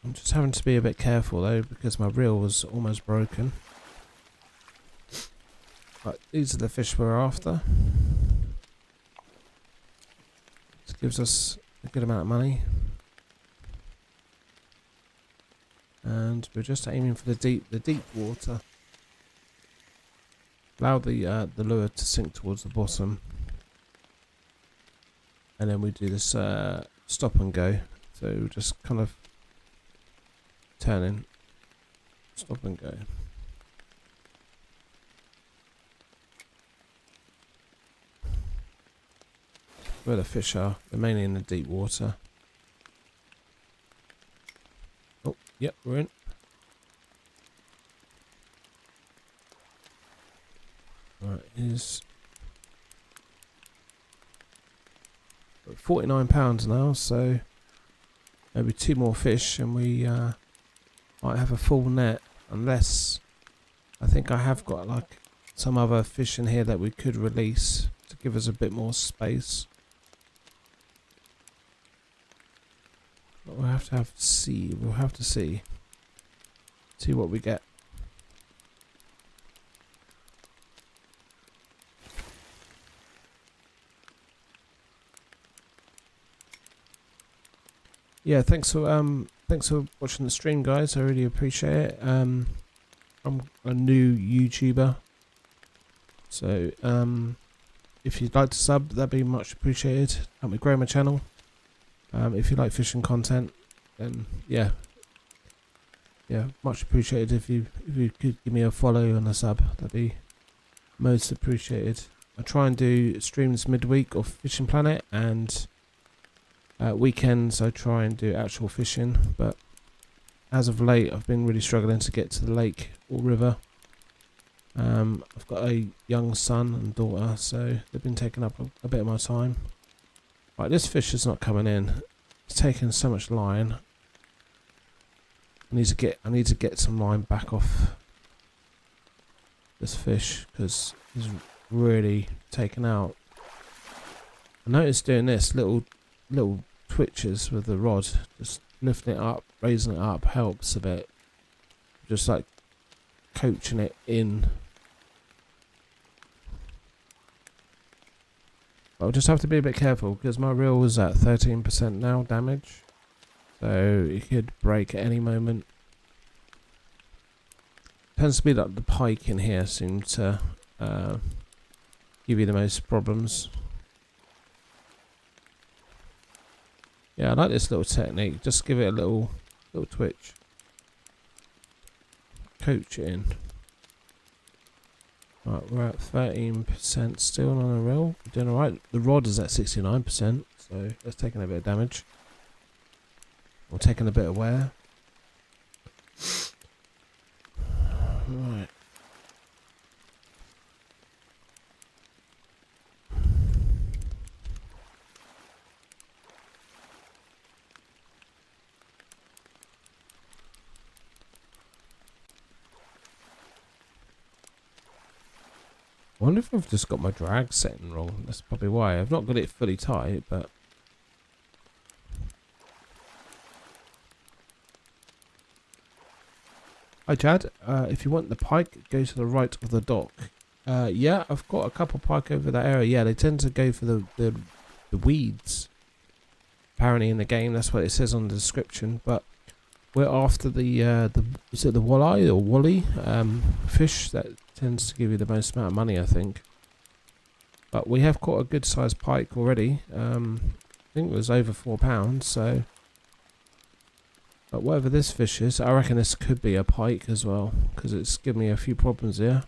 I'm just having to be a bit careful though, because my reel was almost broken. But these are the fish we're after. This gives us a good amount of money. and we're just aiming for the deep water. Allow the lure to sink towards the bottom, and then we do this stop and go. So just kind of turning, stop and go. Where the fish are, they're mainly in the deep water. Oh, yep, we're in. Right, here's £49 now, so maybe 2 more fish and we might have a full net, unless I think I have got like some other fish in here that we could release to give us a bit more space. But we'll have to see. We'll have to see what we get. Yeah, thanks for watching the stream, guys. I really appreciate it. I'm a new YouTuber, so if you'd like to sub, that'd be much appreciated. Help me grow my channel. If you like fishing content, then yeah, much appreciated if you could give me a follow and a sub. That'd be most appreciated. I try and do streams midweek of Fishing Planet, and weekends I try and do actual fishing, but as of late I've been really struggling to get to the lake or river. I've got a young son and daughter, so they've been taking up a bit of my time. Right, this fish is not coming in. It's taking so much line. I need to get some line back off this fish because he's really taken out. I noticed doing this little twitches with the rod, just lifting it up, raising it up helps a bit. Just like coaching it in. I'll just have to be a bit careful because my reel is at 13% now damage, so it could break at any moment. Tends to be that the pike in here seem to give you the most problems. Yeah, I like this little technique. Just give it a little twitch. Coach it in. Right, we're at 13% still on a reel. We're doing alright. The rod is at 69%, so that's taking a bit of damage. We're taking a bit of wear. Right. I wonder if I've just got my drag setting wrong. That's probably why. I've not got it fully tight, but... Hi Chad, if you want the pike, go to the right of the dock. Yeah, I've got a couple pike over that area. Yeah, they tend to go for the weeds. Apparently in the game, that's what it says on the description. But we're after the is it the walleye or wally fish that tends to give you the most amount of money, I think. But we have caught a good sized pike already. I think it was over £4, so. But whatever this fish is, I reckon this could be a pike as well, because it's given me a few problems here.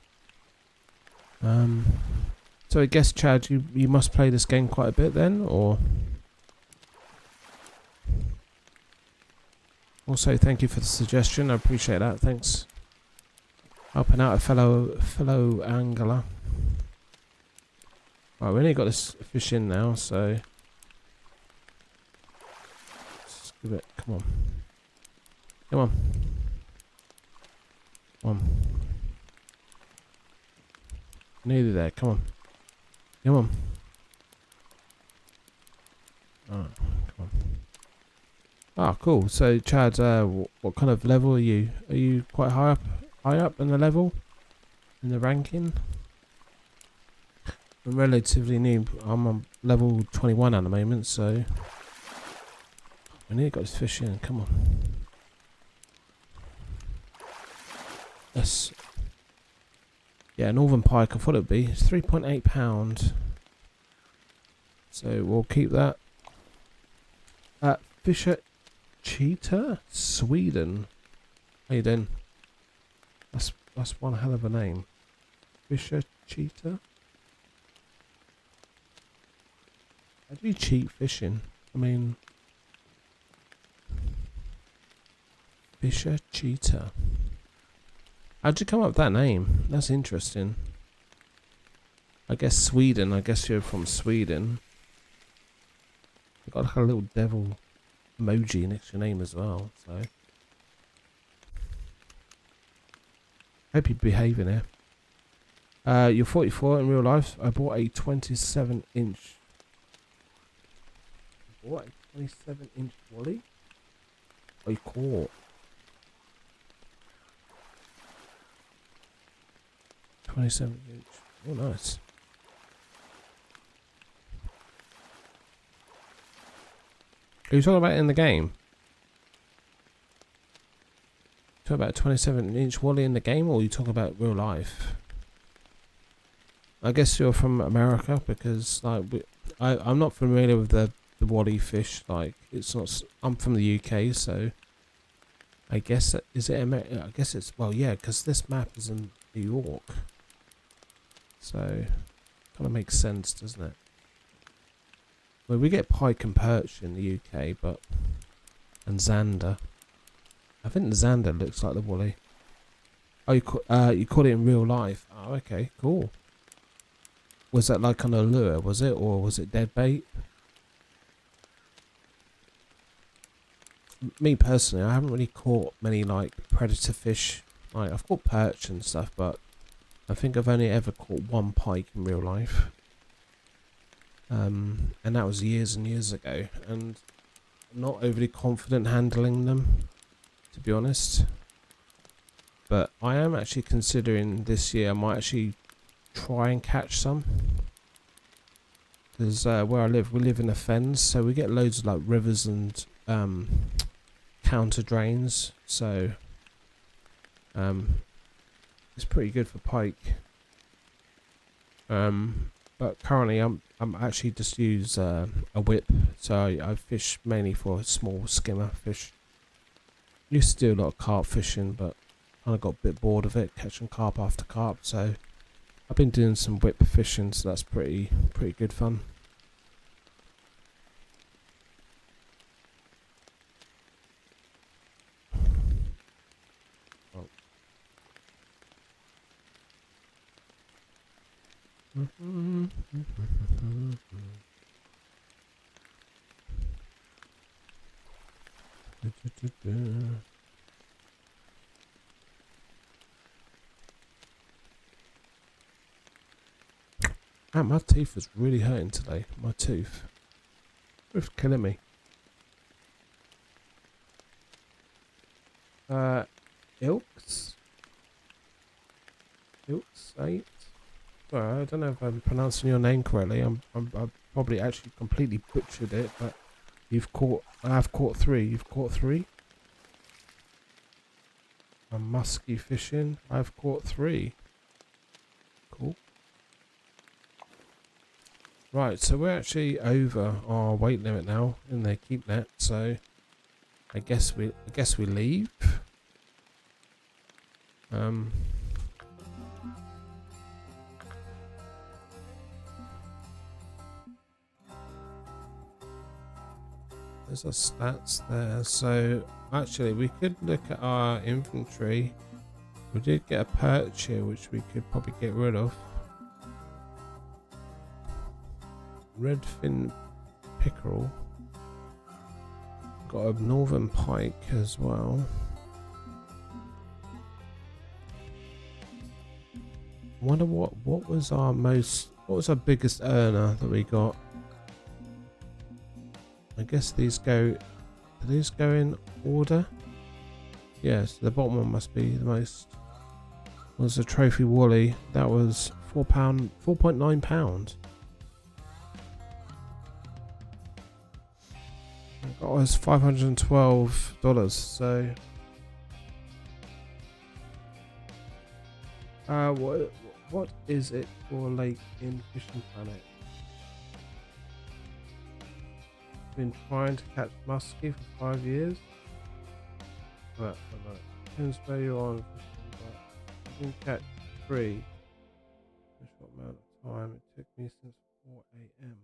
So I guess, Chad, you must play this game quite a bit then, or? Also, thank you for the suggestion. I appreciate that. Thanks. Helping out a fellow angler. Right, we only got this fish in now, so let's give it. Come on. Come on. Come on. Nearly there. Come on. Come on. Alright, come on. Ah, cool. So, Chad, what kind of level are you? Are you quite high up in the level? In the ranking? I'm relatively new. I'm on level 21 at the moment, so... I nearly got this fish in. Come on. Yes. Yeah, Northern Pike, I thought it'd be. It's £3.8. So we'll keep that. Fisher Cheetah? Sweden. How you doing? That's one hell of a name. Fisher Cheetah? How do you cheat fishing? I mean... Fisher Cheetah. How'd you come up with that name? That's interesting. I guess Sweden. I guess you're from Sweden. You got like a little devil emoji next to your name as well. So, hope you're behaving here. You're 44 in real life. I bought a 27-inch. What? 27-inch Walleye? Oh, you caught. 27-inch. Oh, nice. Are you talking about in the game? Talking about 27-inch Walleye in the game, or are you talking about real life? I guess you're from America, because like I'm not familiar with the Walleye fish. Like it's not. I'm from the UK, so I guess that, is it America? I guess it's, well, yeah, because this map is in New York, so kind of makes sense, doesn't it? Well, we get pike and perch in the UK, but and zander. I think the zander looks like the Walleye. Oh, you caught it in real life. Oh, okay, cool. Was that like on a lure, was it, or was it dead bait? Me personally, I haven't really caught many like predator fish. Like I've caught perch and stuff, but I think I've only ever caught one pike in real life. And that was years and years ago, and I'm not overly confident handling them, to be honest. But I am actually considering this year I might actually try and catch some, because where I live, we live in the fens, so we get loads of like rivers and counter drains, so it's pretty good for pike. But currently I'm actually just use a whip, so I fish mainly for small skimmer fish. Used to do a lot of carp fishing, but kind of got a bit bored of it, catching carp after carp, so I've been doing some whip fishing, so that's pretty good fun. Ah, my tooth was really hurting today. My tooth. It's killing me. Ilks 8. Sorry, I don't know if I'm pronouncing your name correctly. I probably actually completely butchered it, but I have caught 3. You've caught 3? I'm musky fishing. I've caught 3. Cool. Right, so we're actually over our weight limit now in the keep net, so I guess we leave. There's our stats there. So actually we could look at our inventory. We did get a perch here which we could probably get rid of. Redfin pickerel. Got a northern pike as well. Wonder what was our biggest earner that we got. I guess these do these go in order? Yes, the bottom one must be the most. Was a trophy Walleye. That was £4.9. That was $512. So What is it for lake in Fishing Planet? Been trying to catch muskie for 5 years. But depends where you're on fishing, but you can catch 3 in a short amount of time. It took me since 4 a.m.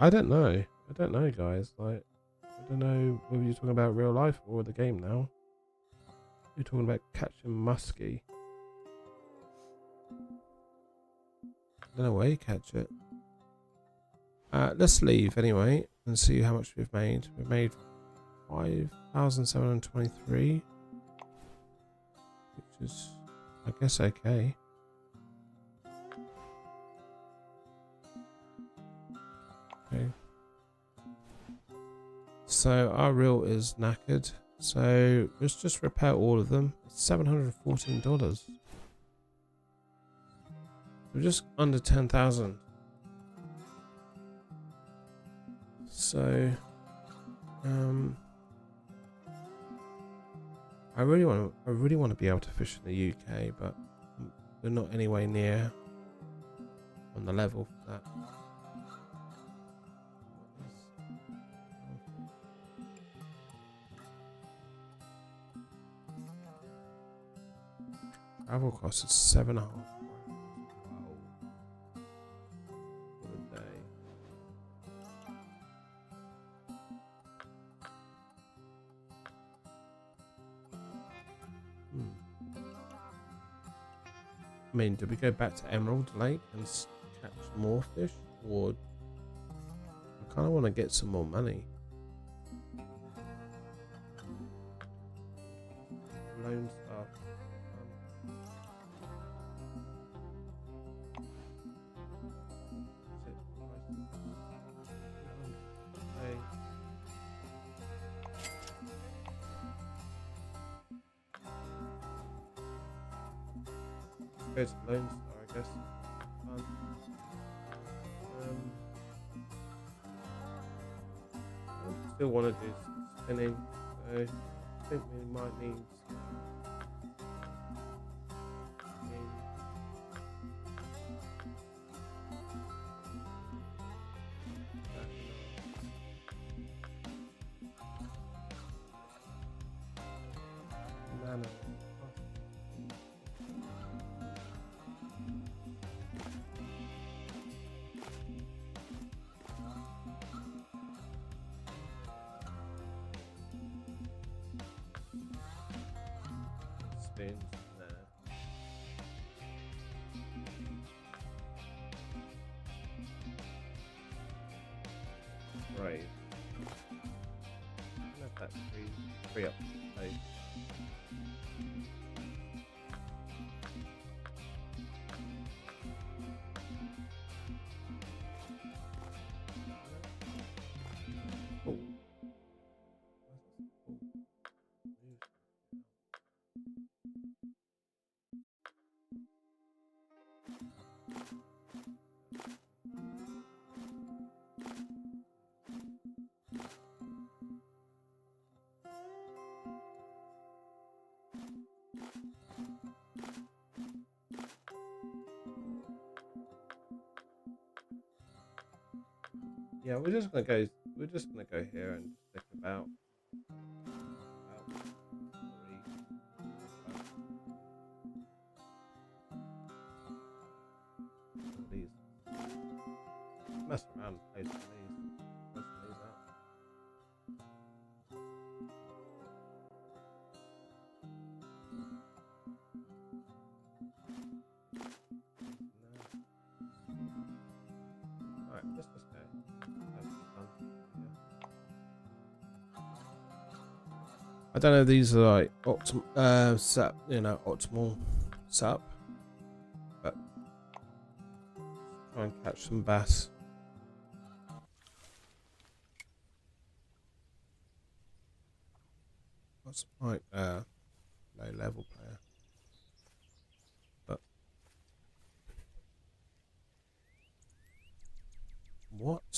I don't know. I don't know, guys. Like, I don't know whether you're talking about real life or the game now. You're talking about catching muskie. I don't know where you catch it. Let's leave anyway and see how much we've made. We've made 5,723, which is, I guess, okay. Okay. So our reel is knackered. So let's just repair all of them. It's $714. We're just under 10,000. So, I really want to be able to fish in the UK, but we're not anywhere near on the level for that. Travel cost is $7.5 for the day. I mean, do we go back to Emerald Lake and catch more fish, or I kind of want to get some more money? Lone Star. Go to Lone Star, I guess. I still want to do some spinning, so I think we might need nano. Spins there. Right. Let that free up the place. Oh. Yeah, we're just gonna go. We're just gonna go here and stick about. These mess around and play some of these. Play some of these out. Alright, let's just go. Have some fun. Yeah. I don't know if these are like optimal setup, but try and catch some bass. What's my low level player? But what?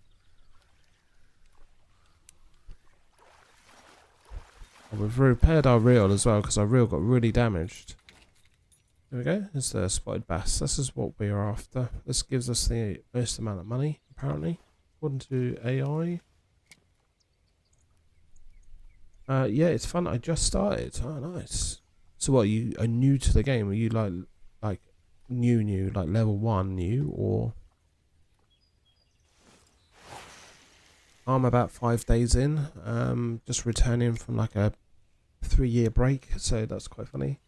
we've repaired our reel as well because our reel got really damaged. There we go. It's the spotted bass. This is what we are after. This gives us the most amount of money, apparently, according to AI. Yeah, it's fun. I just started. Oh, nice. So what, you are new to the game? Are you like new, like level 1 new, or? I'm about 5 days in. Just returning from like a 3-year break, so that's quite funny.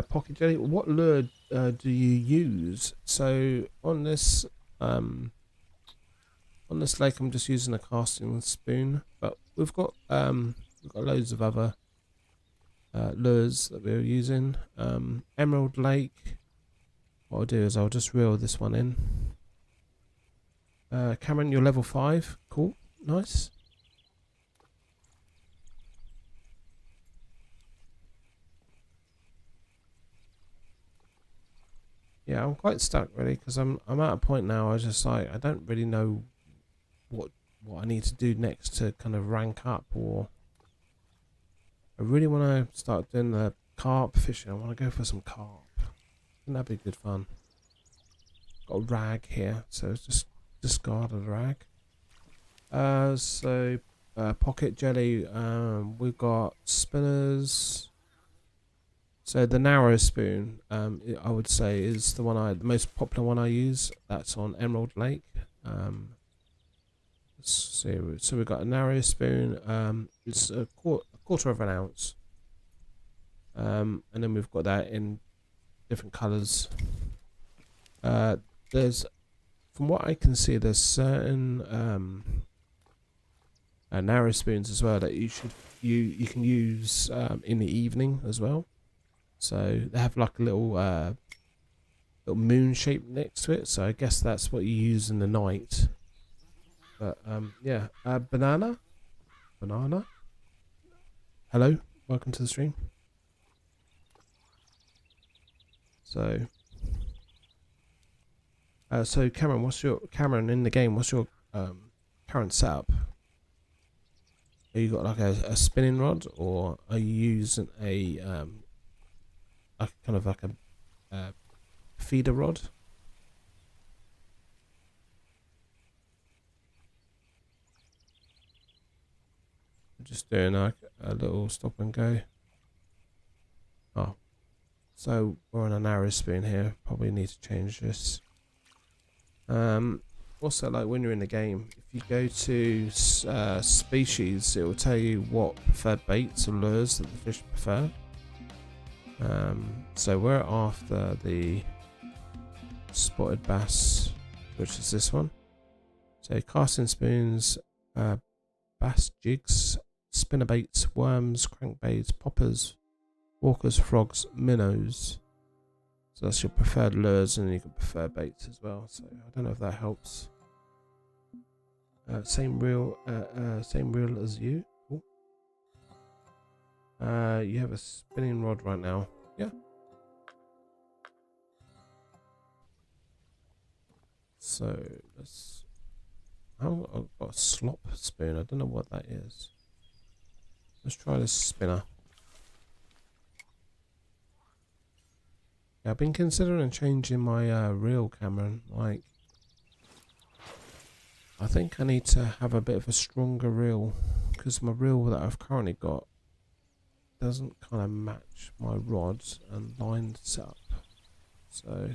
Pocket jelly. What lure do you use? So on this lake, I'm just using a casting spoon, but we've got loads of other lures that we're using. Emerald Lake. What I'll do is I'll just reel this one in. Cameron, you're level 5. Cool, nice. Yeah, I'm quite stuck really because I'm at a point now. I just like I don't really know what I need to do next to kind of rank up, or I really want to start doing the carp fishing. I want to go for some carp. Wouldn't that be good fun? Got a rag here, so just discard a rag. Pocket jelly. We've got spinners. So the narrow spoon, I would say, is the most popular one I use. That's on Emerald Lake. Let's see. So we've got a narrow spoon. It's a quarter of an ounce. And then we've got that in different colours. There's, from what I can see, there's certain narrow spoons as well that you can use in the evening as well. So they have like a little moon shape next to it. So I guess that's what you use in the night. But yeah, banana. Hello, welcome to the stream. So, Cameron in the game? What's your current setup? Have you got like a spinning rod, or are you using a kind of like a feeder rod? I'm just doing like a little stop and go. Oh, so we're on a narrow spoon here. Probably need to change this. Also, like when you're in the game, if you go to species, it will tell you what preferred baits or lures that the fish prefer. So we're after the spotted bass, which is this one. So casting spoons, bass jigs, spinnerbaits, worms, crankbaits, poppers, walkers, frogs, minnows. So that's your preferred lures, and you can prefer baits as well. So I don't know if that helps. Same reel as you. Cool. You have a spinning rod right now. Yeah. So I've got a slop spoon. I don't know what that is. Let's try this spinner. Yeah, I've been considering changing my reel, Cameron. Like, I think I need to have a bit of a stronger reel, because my reel that I've currently got doesn't kind of match my rods and line setup. So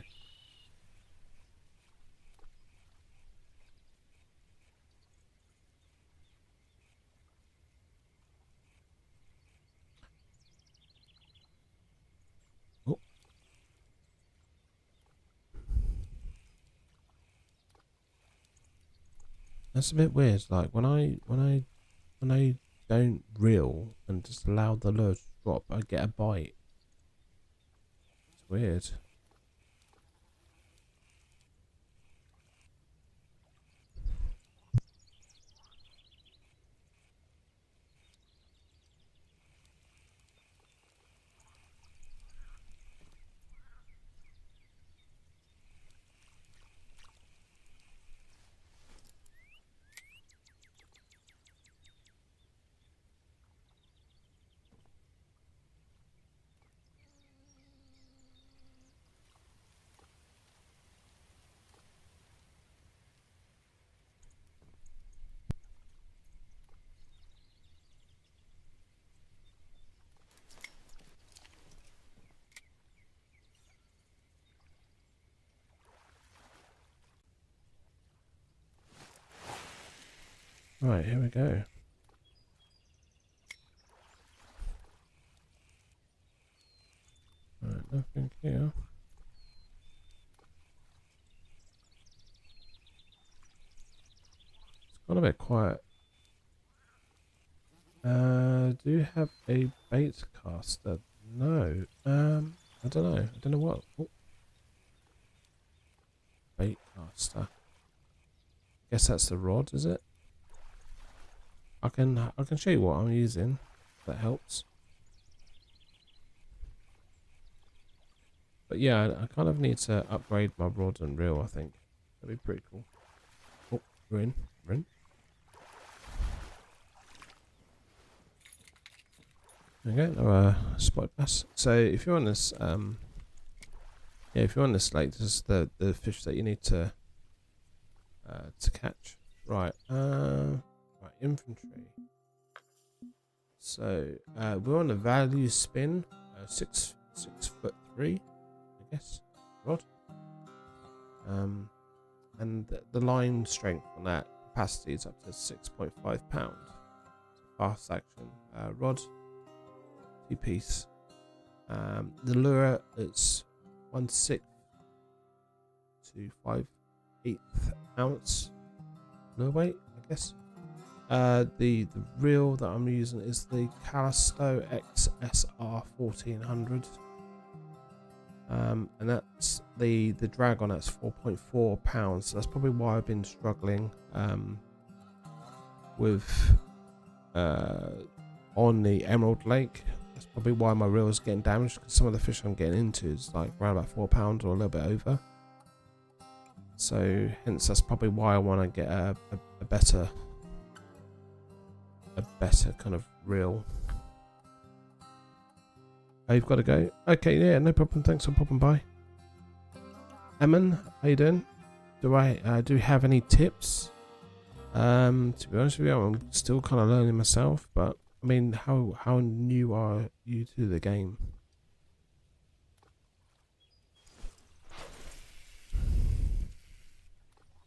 that's a bit weird. Like when I don't reel and just allow the lure to drop, I get a bite. It's weird. Right, here we go. Right, nothing here. It's gone a bit quiet. Do you have a bait caster? No. I don't know. I don't know what. Oh. Bait caster. Guess that's the rod, is it? I can show you what I'm using. If that helps. But yeah, I kind of need to upgrade my rod and reel. I think that'd be pretty cool. Oh, we're in. We're in. Okay, spot bass. So if you're on this, yeah, if you're on this lake, this is the fish that you need to catch. Right, right, infantry. So we're on a value spin, 6'3", I guess, rod. And the line strength on that capacity is up to 6.5 pounds. Fast action rod. Piece. The lure is 1/6 to 5/8 ounce lure weight, I guess. The reel that I'm using is the Callisto XSR 1400. And that's the drag on that's 4.4 pounds. So that's probably why I've been struggling with on the Emerald Lake. That's probably why my reel is getting damaged, because some of the fish I'm getting into is like around about 4 pounds or a little bit over. So hence that's probably why I want to get a better kind of reel. Oh, you've got to go. Okay, yeah, no problem. Thanks for popping by. Emin, how you doing? Do I do you have any tips? To be honest with you, I'm still kind of learning myself, but I mean, how new are you to the game?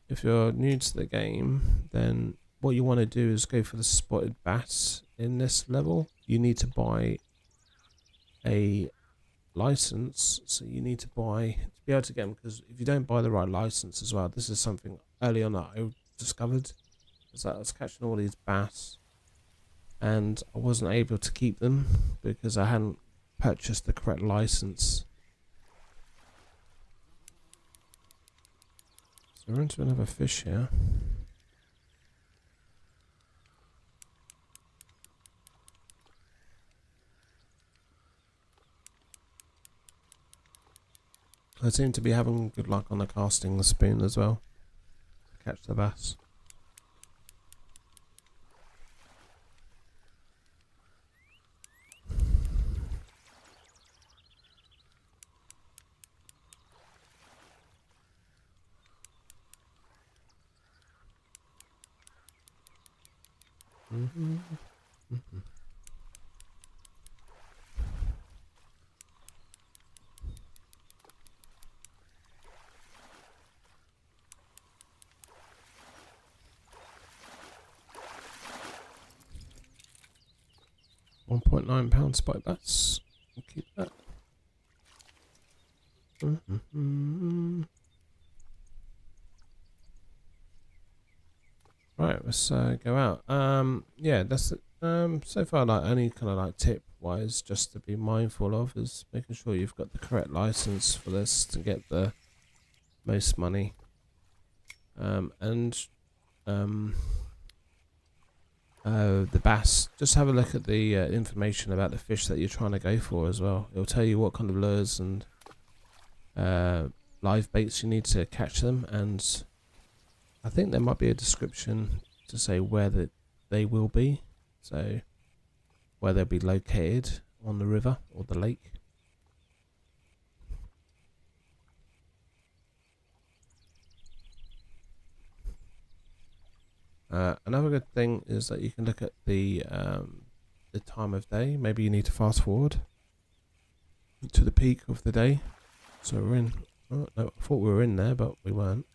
If you're new to the game, then what you want to do is go for the spotted bass in this level. You need to buy a license, so you need to buy to be able to get them, because if you don't buy the right license as well, this is something early on that I discovered, is that I was catching all these bass and I wasn't able to keep them because I hadn't purchased the correct license. So we're into another fish here. I seem to be having good luck on the casting the spoon as well to catch the bass. Mm-hmm. Mm-hmm. £1.9 spike bass. We'll keep that. Mm-hmm. Right, let's go out. Yeah, that's it. So far, like any kind of like tip wise, just to be mindful of is making sure you've got the correct license for this to get the most money. The bass. Just have a look at the information about the fish that you're trying to go for as well. It'll tell you what kind of lures and live baits you need to catch them, and I think there might be a description to say where they will be, so where they'll be located on the river or the lake. Another good thing is that you can look at the time of day. Maybe you need to fast forward to the peak of the day. So we're in. Oh, no, I thought we were in there, but we weren't.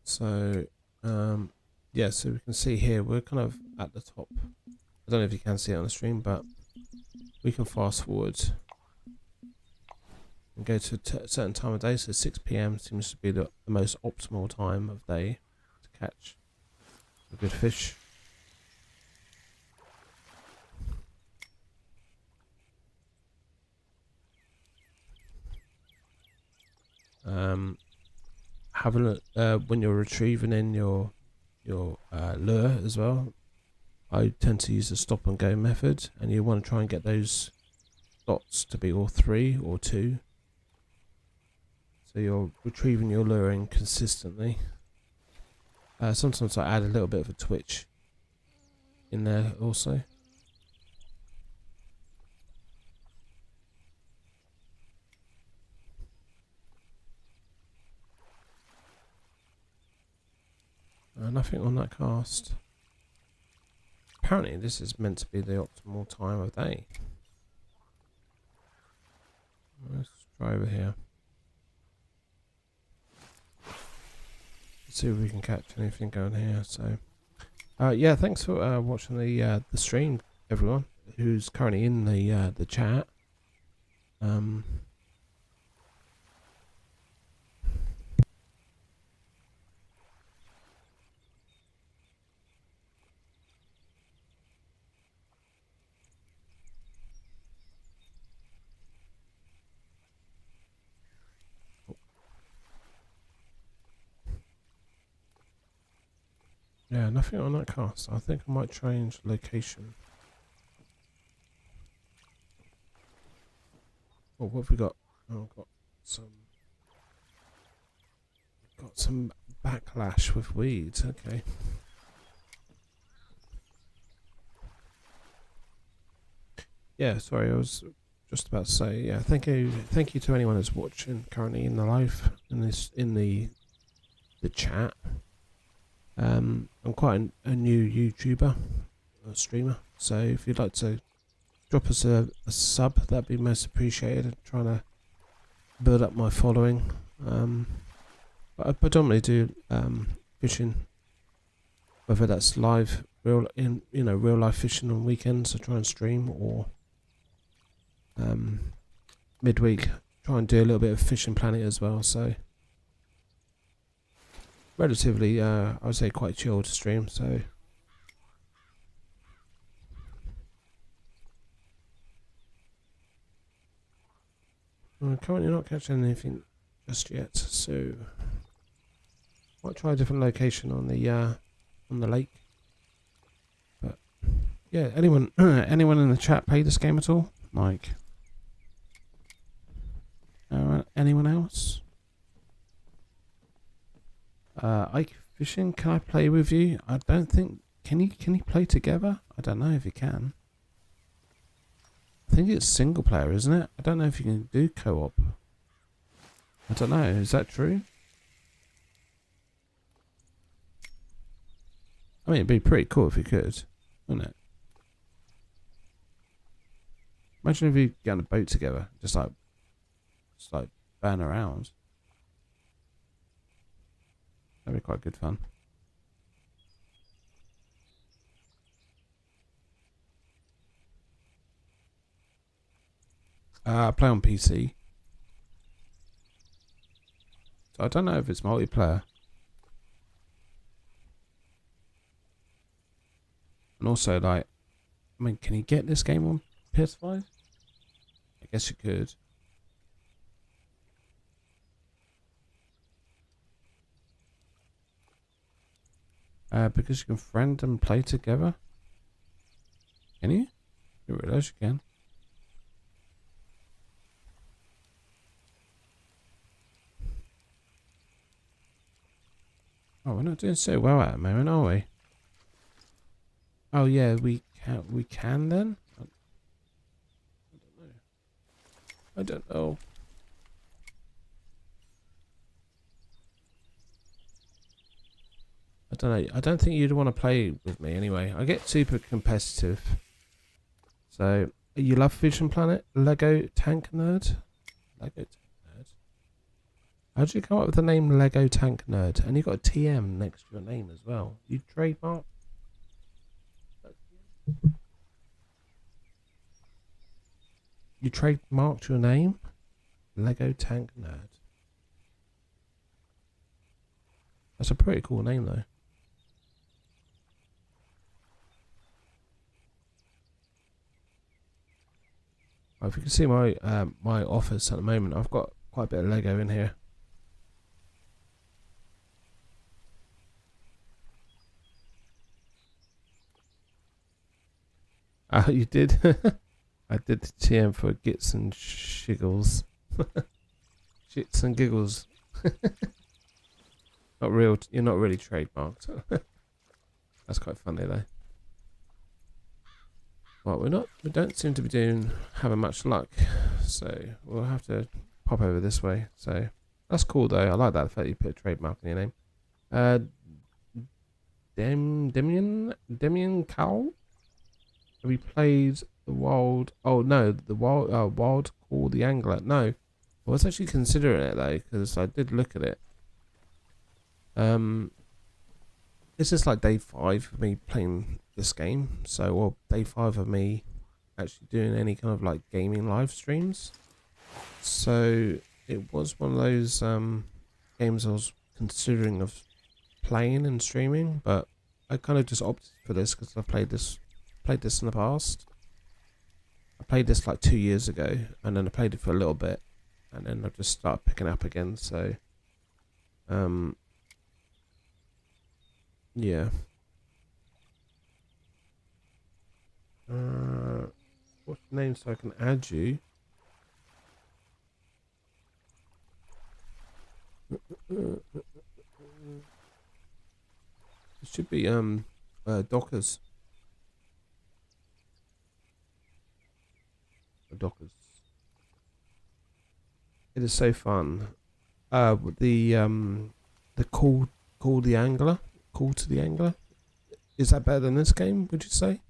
So Yeah, so we can see here we're kind of at the top. I don't know if you can see it on the stream, but we can fast forward and go to a certain time of day. So 6 p.m. seems to be the most optimal time of day to catch a good fish. Having a when you're retrieving in your lure as well, I tend to use the stop and go method, and you want to try and get those dots to be all 3 or 2, so you're retrieving your lure in consistently. Sometimes I add a little bit of a twitch in there also. Nothing on that cast. Apparently this is meant to be the optimal time of day. Let's try over here. Let's see if we can catch anything going here. So yeah, thanks for watching the stream, everyone who's currently in the chat. Yeah, nothing on that cast. I think I might change location. Oh, what have we got? Oh, I've got some backlash with weeds. Okay. Yeah, sorry, I was just about to say, yeah, thank you to anyone who's watching currently in the live in the chat. I'm quite a new YouTuber, a streamer, so if you'd like to drop us a sub, that'd be most appreciated. I'm trying to build up my following. But I predominantly do fishing, whether that's live, real life fishing on weekends. I try and stream, or midweek try and do a little bit of Fishing Planet as well. So relatively, I would say quite chilled stream. So I'm currently not catching anything just yet. So might try a different location on the lake. But yeah, anyone in the chat play this game at all? Like, anyone else? Ike Fishing, can I play with you? I don't think. Can you play together? I don't know if you can. I think it's single player, isn't it? I don't know if you can do co-op. I don't know. Is that true? I mean, it'd be pretty cool if you could, wouldn't it? Imagine if you get on a boat together, just like ban around. That'd be quite good fun. I play on PC, so I don't know if it's multiplayer. And also, like, I mean, can you get this game on PS5? I guess you could. Because you can friend and play together. Can you? You realise you can. Oh, we're not doing so well at the moment, are we? Oh yeah, we can then? I don't know. I don't know. I don't think you'd want to play with me anyway. I get super competitive. So, you love Fishing Planet? Lego Tank Nerd? Lego Tank Nerd. How'd you come up with the name Lego Tank Nerd? And you got a TM next to your name as well. You trademark? You trademarked your name? Lego Tank Nerd. That's a pretty cool name though. If you can see my my office at the moment, I've got quite a bit of Lego in here. Oh, you did? I did the TM for Gits and Shiggles. Shits and Giggles. Not real. You're not really trademarked. That's quite funny though. Well, we don't seem to be having much luck, so we'll have to pop over this way. So that's cool though. I like that the fact you put a trademark in your name. Demian Cowell. Have you played the Wild? Oh no, the Wild Call the Angler. No, I was actually considering it though because I did look at it. This is like day 5 of me playing this game. So, well, day 5 of me actually doing any kind of like gaming live streams. So it was one of those games I was considering of playing and streaming, but I kind of just opted for this because I've played this in the past. I played this like 2 years ago, and then I played it for a little bit, and then I just started picking up again. So, yeah. What's the name so I can add you? It should be Dockers. Dockers. It is so fun. The call the angler. Call to the angler. Is that better than this game? Would you say?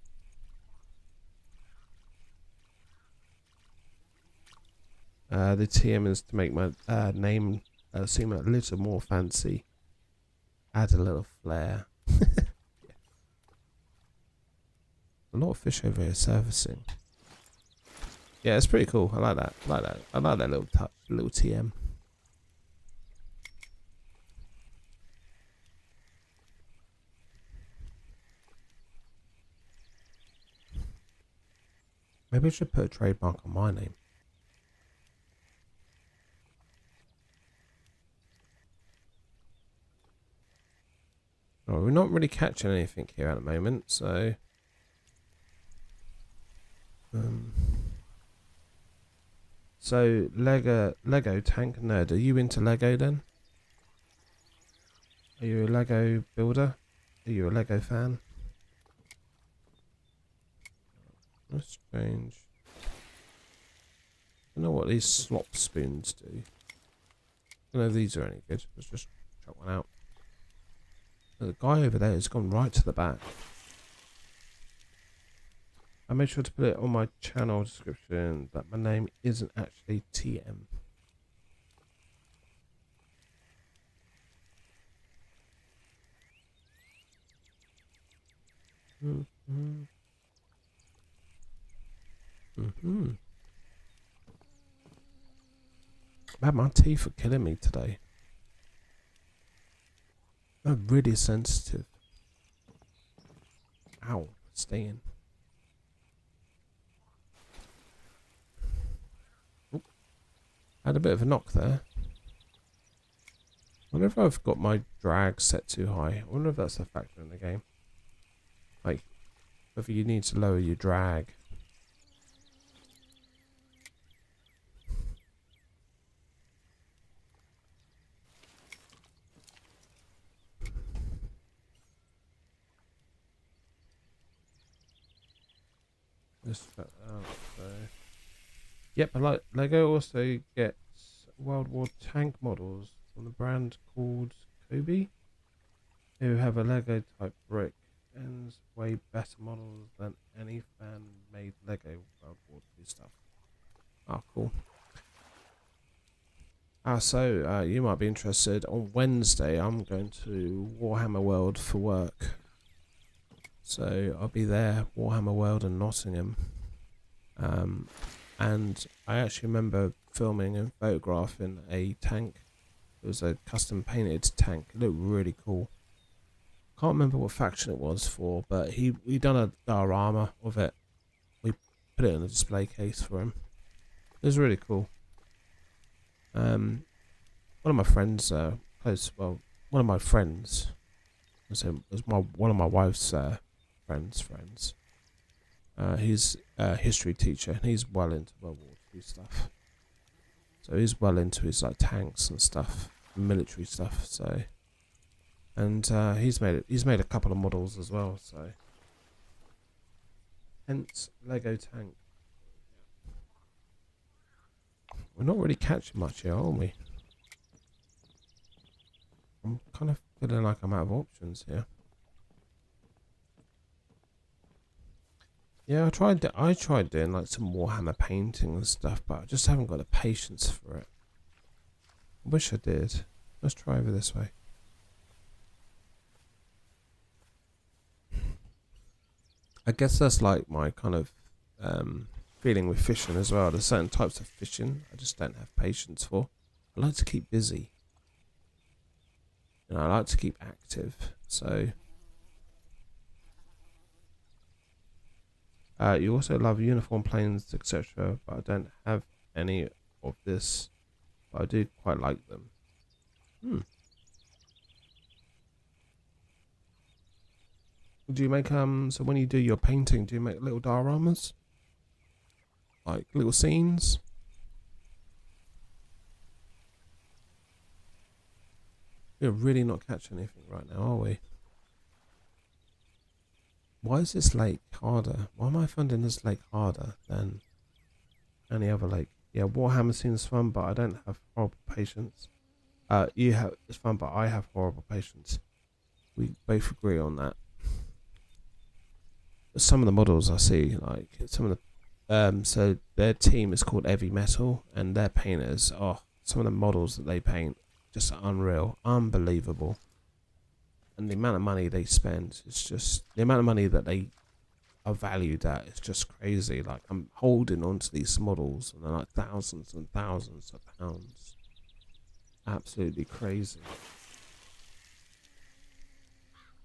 The TM is to make my name seem a little more fancy. Add a little flair. Yeah. A lot of fish over here surfacing. Yeah, it's pretty cool. I like that. I like that little touch, little TM. Maybe I should put a trademark on my name. Oh, we're not really catching anything here at the moment, so so Lego Tank Nerd. Are you into Lego then? Are you a Lego builder? Are you a Lego fan? That's strange. I don't know what these slop spoons do. I don't know if these are any good. Let's just chuck one out. The guy over there has gone right to the back. I made sure to put it on my channel description that my name isn't actually TM. Man, my teeth are killing me today. I'm really sensitive. Ow, stay in. Oop. Had a bit of a knock there. I wonder if I've got my drag set too high. I wonder if that's a factor in the game. Like, whether you need to lower your drag. Yep, I like Lego also gets World War tank models from the brand called Kobe, who have a Lego type brick and way better models than any fan made Lego World War II stuff. Oh, cool. You might be interested. On Wednesday, I'm going to Warhammer World for work. So I'll be there, Warhammer World in Nottingham. And I actually remember filming and photographing a tank. It was a custom painted tank. It looked really cool. Can't remember what faction it was for, but we done a diorama of it. We put it in a display case for him. It was really cool. One of my friends, one of my friends, one of my wife's friends. He's a history teacher, and he's well into World War II stuff. So he's well into his like tanks and stuff, military stuff. So, and he's made a couple of models as well. So, hence Lego tank. We're not really catching much here, are we? I'm kind of feeling like I'm out of options here. Yeah, I tried doing like some Warhammer painting and stuff, but I just haven't got the patience for it. I wish I did. Let's try over this way. I guess that's like my kind of feeling with fishing as well. There's certain types of fishing I just don't have patience for. I like to keep busy. And I like to keep active. So you also love uniform planes, etc. But I don't have any of this. But I do quite like them. Do you make so when you do your painting, do you make little dioramas? Like little scenes? We're really not catching anything right now, are we? Why is this lake harder? Why am I finding this lake harder than any other lake? Yeah, Warhammer seems fun, but I don't have horrible patience. It's fun, but I have horrible patience. We both agree on that. But some of the models I see, like some of the, so their team is called Heavy Metal, and their painters, some of the models that they paint, just unreal, unbelievable. And the amount of money they spend, it's just the amount of money that they are valued at. It's just crazy. Like I'm holding onto these models, and they're like thousands and thousands of pounds. Absolutely crazy.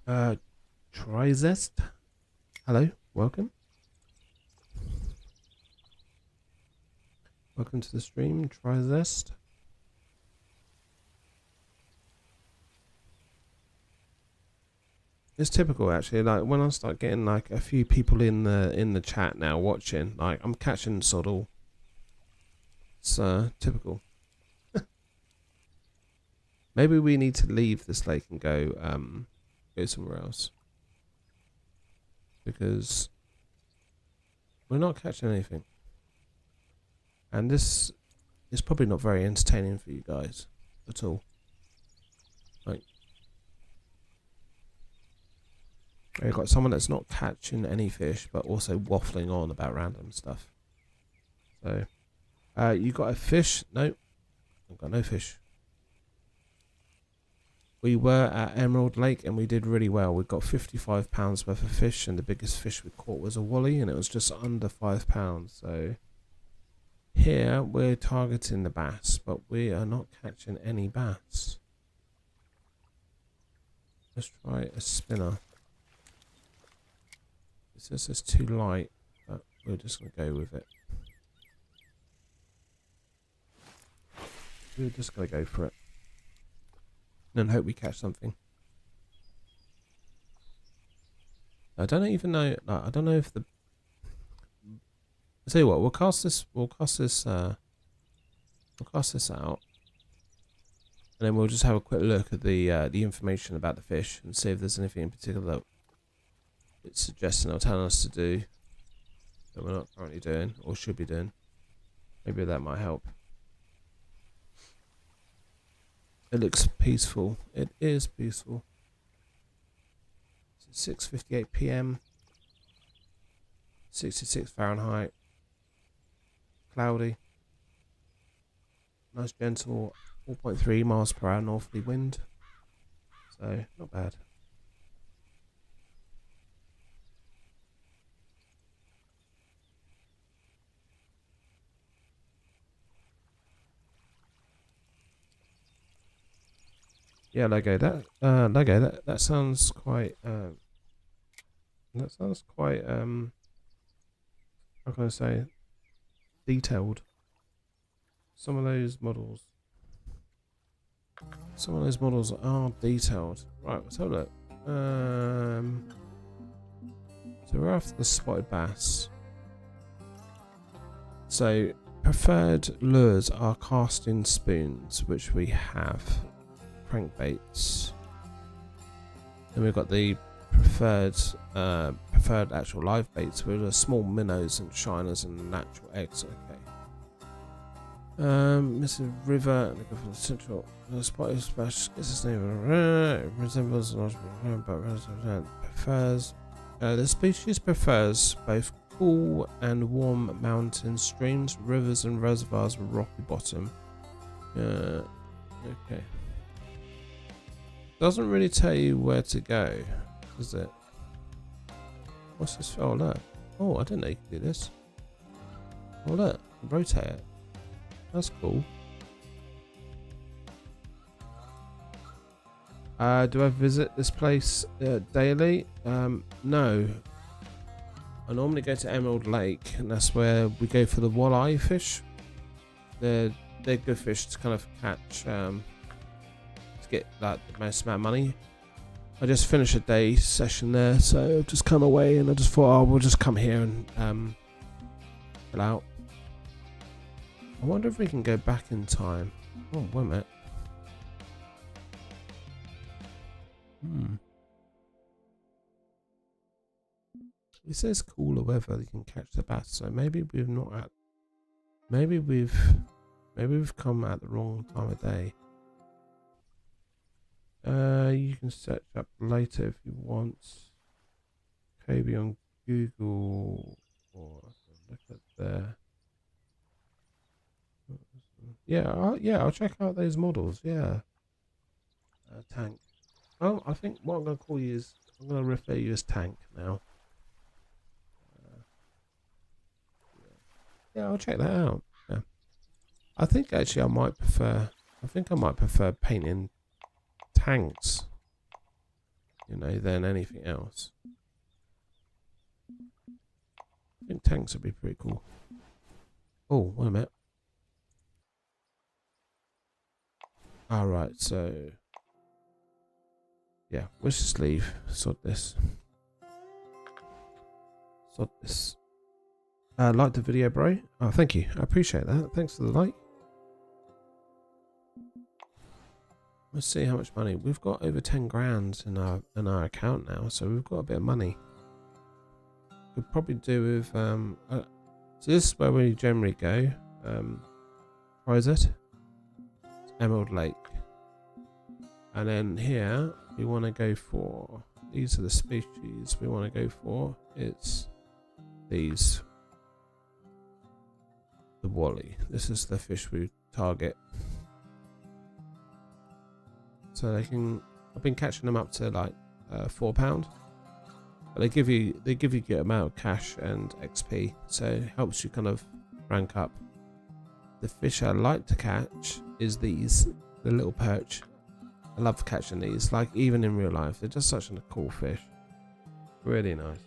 Trizest, hello, welcome. Welcome to the stream, Trizest. It's typical actually, like when I start getting like a few people in the chat now watching, like I'm catching sod all. It's typical. Maybe we need to leave this lake and go somewhere else. Because we're not catching anything. And this is probably not very entertaining for you guys at all. Like you've got someone that's not catching any fish, but also waffling on about random stuff. So, you got a fish? No, I've got no fish. We were at Emerald Lake and we did really well. We got £55 worth of fish, and the biggest fish we caught was a walleye, and it was just under £5. So, here we're targeting the bass, but we are not catching any bass. Let's try a spinner. It says it's too light, but we're just going to go with it. We're just going to go for it. And hope we catch something. I don't even know. I don't know if the. I'll tell you what. We'll cast this. We'll cast this out, and then we'll just have a quick look at the information about the fish and see if there's anything in particular that it's suggesting or telling us to do that we're not currently doing or should be doing. Maybe that might help. It looks peaceful. It is peaceful. It's 6:58 p.m. 66 Fahrenheit. Cloudy. Nice gentle 4.3 miles per hour northerly wind. So not bad. Yeah, Lego. That sounds quite. That sounds quite. How can I say? Detailed. Some of those models. Some of those models are detailed. Right, let's have a look. So we're after the spotted bass. So preferred lures are casting spoons, which we have. Crankbaits. Then we've got the preferred actual live baits with the small minnows and shiners and natural eggs. Okay. Mr. River and the central spot is gets its name. It resembles but prefers. The species prefers both cool and warm mountain streams, rivers, and reservoirs with rocky bottom. Okay. Doesn't really tell you where to go, does it? What's this? Oh look. Oh, I didn't know you could do this. Oh look, rotate it. That's cool. Do I visit this place daily? No. I normally go to Emerald Lake, and that's where we go for the walleye fish. They're good fish to kind of catch, to get like the most amount of money. I just finished a day session there, so I've just come away, and I just thought, oh, we'll just come here and chill out. I wonder if we can go back in time. Oh, wait a minute. It says cooler weather you can catch the bass, so maybe we've not at. Maybe we've come at the wrong time of day. You can search up later if you want. Maybe on Google or look at there. Yeah, I'll check out those models. Yeah, Tank. Oh, I think what I'm going to call you is I'm going to refer you as Tank now. Yeah, I'll check that out. Yeah. I think actually I might prefer painting tanks, you know, than anything else. I think tanks would be pretty cool. Oh, wait a minute. Alright, so yeah, let's just leave. Sod this. Like the video, bro. Oh, thank you. I appreciate that. Thanks for the like. Let's see how much money we've got. Over 10 grand in our account now, so we've got a bit of money. Could probably do with so this is where we generally go. Where is it? It's Emerald Lake. And then here we want to go for, these are the species we want to go for. It's these. The walleye. This is the fish we target. So they can. I've been catching them up to like £4, but they give you a good amount of cash and XP, so it helps you kind of rank up. The fish I like to catch is these, the little perch. I love catching these. Like even in real life, they're just such a cool fish. Really nice.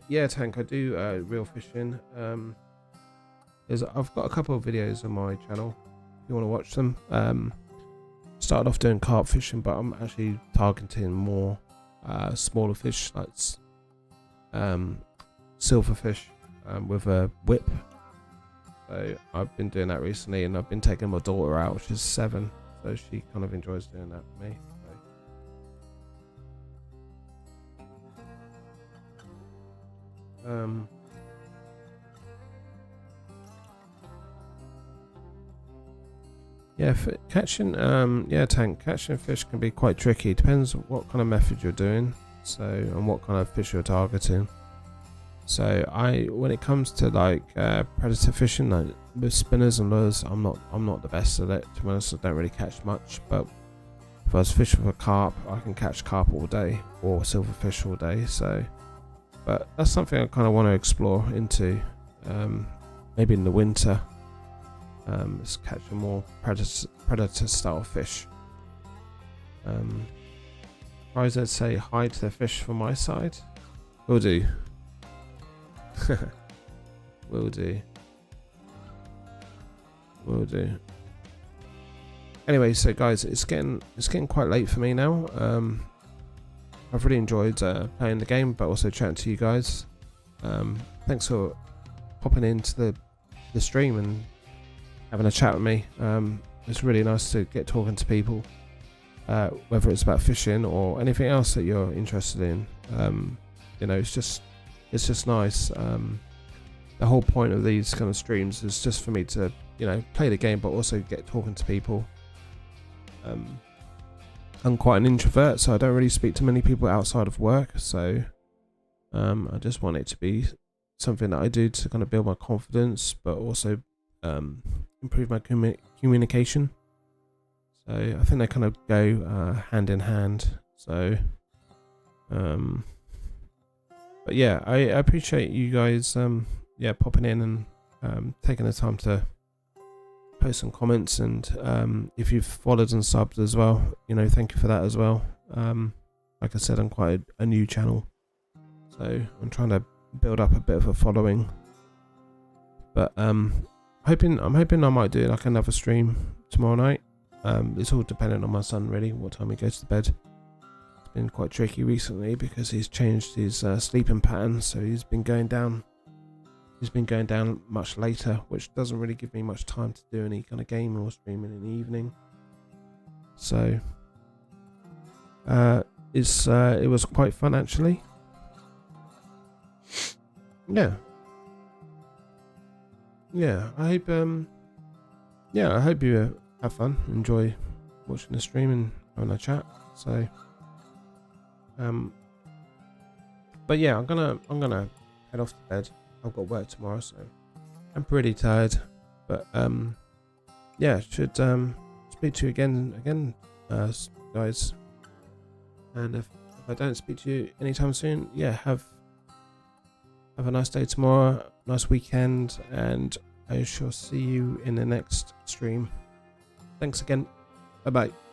Yeah, Tank. I do real fishing. I've got a couple of videos on my channel if you want to watch them. Started off doing carp fishing, but I'm actually targeting more smaller fish like silverfish with a whip. So I've been doing that recently, and I've been taking my daughter out, which is 7, so she kind of enjoys doing that with me. So. Yeah, catching Tank, catching fish can be quite tricky. Depends what kind of method you're doing, so and what kind of fish you're targeting. So when it comes to like predator fishing, like with spinners and lures, I'm not the best at it. To be honest, I don't really catch much. But if I was fishing for carp, I can catch carp all day or silverfish all day. So, but that's something I kind of want to explore into. Maybe in the winter, is catching more predator style fish. Guys, I'd say hi to the fish from my side. Will do. Will do. Will do. Anyway, so guys, it's getting quite late for me now. I've really enjoyed playing the game, but also chatting to you guys. Thanks for popping into the stream and having a chat with me. It's really nice to get talking to people, whether it's about fishing or anything else that you're interested in. You know, it's just nice. The whole point of these kind of streams is just for me to, you know, play the game, but also get talking to people. I'm quite an introvert, so I don't really speak to many people outside of work. So I just want it to be something that I do to kind of build my confidence, but also improve my communication. So I think they kind of go hand in hand. So but yeah, I appreciate you guys popping in and taking the time to post some comments, and if you've followed and subbed as well, you know, thank you for that as well. Like I said, I'm quite a new channel, so I'm trying to build up a bit of a following. But I'm hoping I might do like another stream tomorrow night. It's all dependent on my son, really, what time he goes to bed. It's been quite tricky recently because he's changed his sleeping pattern, so he's been going down much later, which doesn't really give me much time to do any kind of gaming or streaming in the evening. So it was quite fun, actually. Yeah, I hope you have fun, enjoy watching the stream and having a chat. So but yeah, I'm gonna head off to bed. I've got work tomorrow, so I'm pretty tired. But yeah, should speak to you again, guys. And if I don't speak to you anytime soon, yeah, have a nice day tomorrow, nice weekend, and I shall see you in the next stream. Thanks again. Bye bye.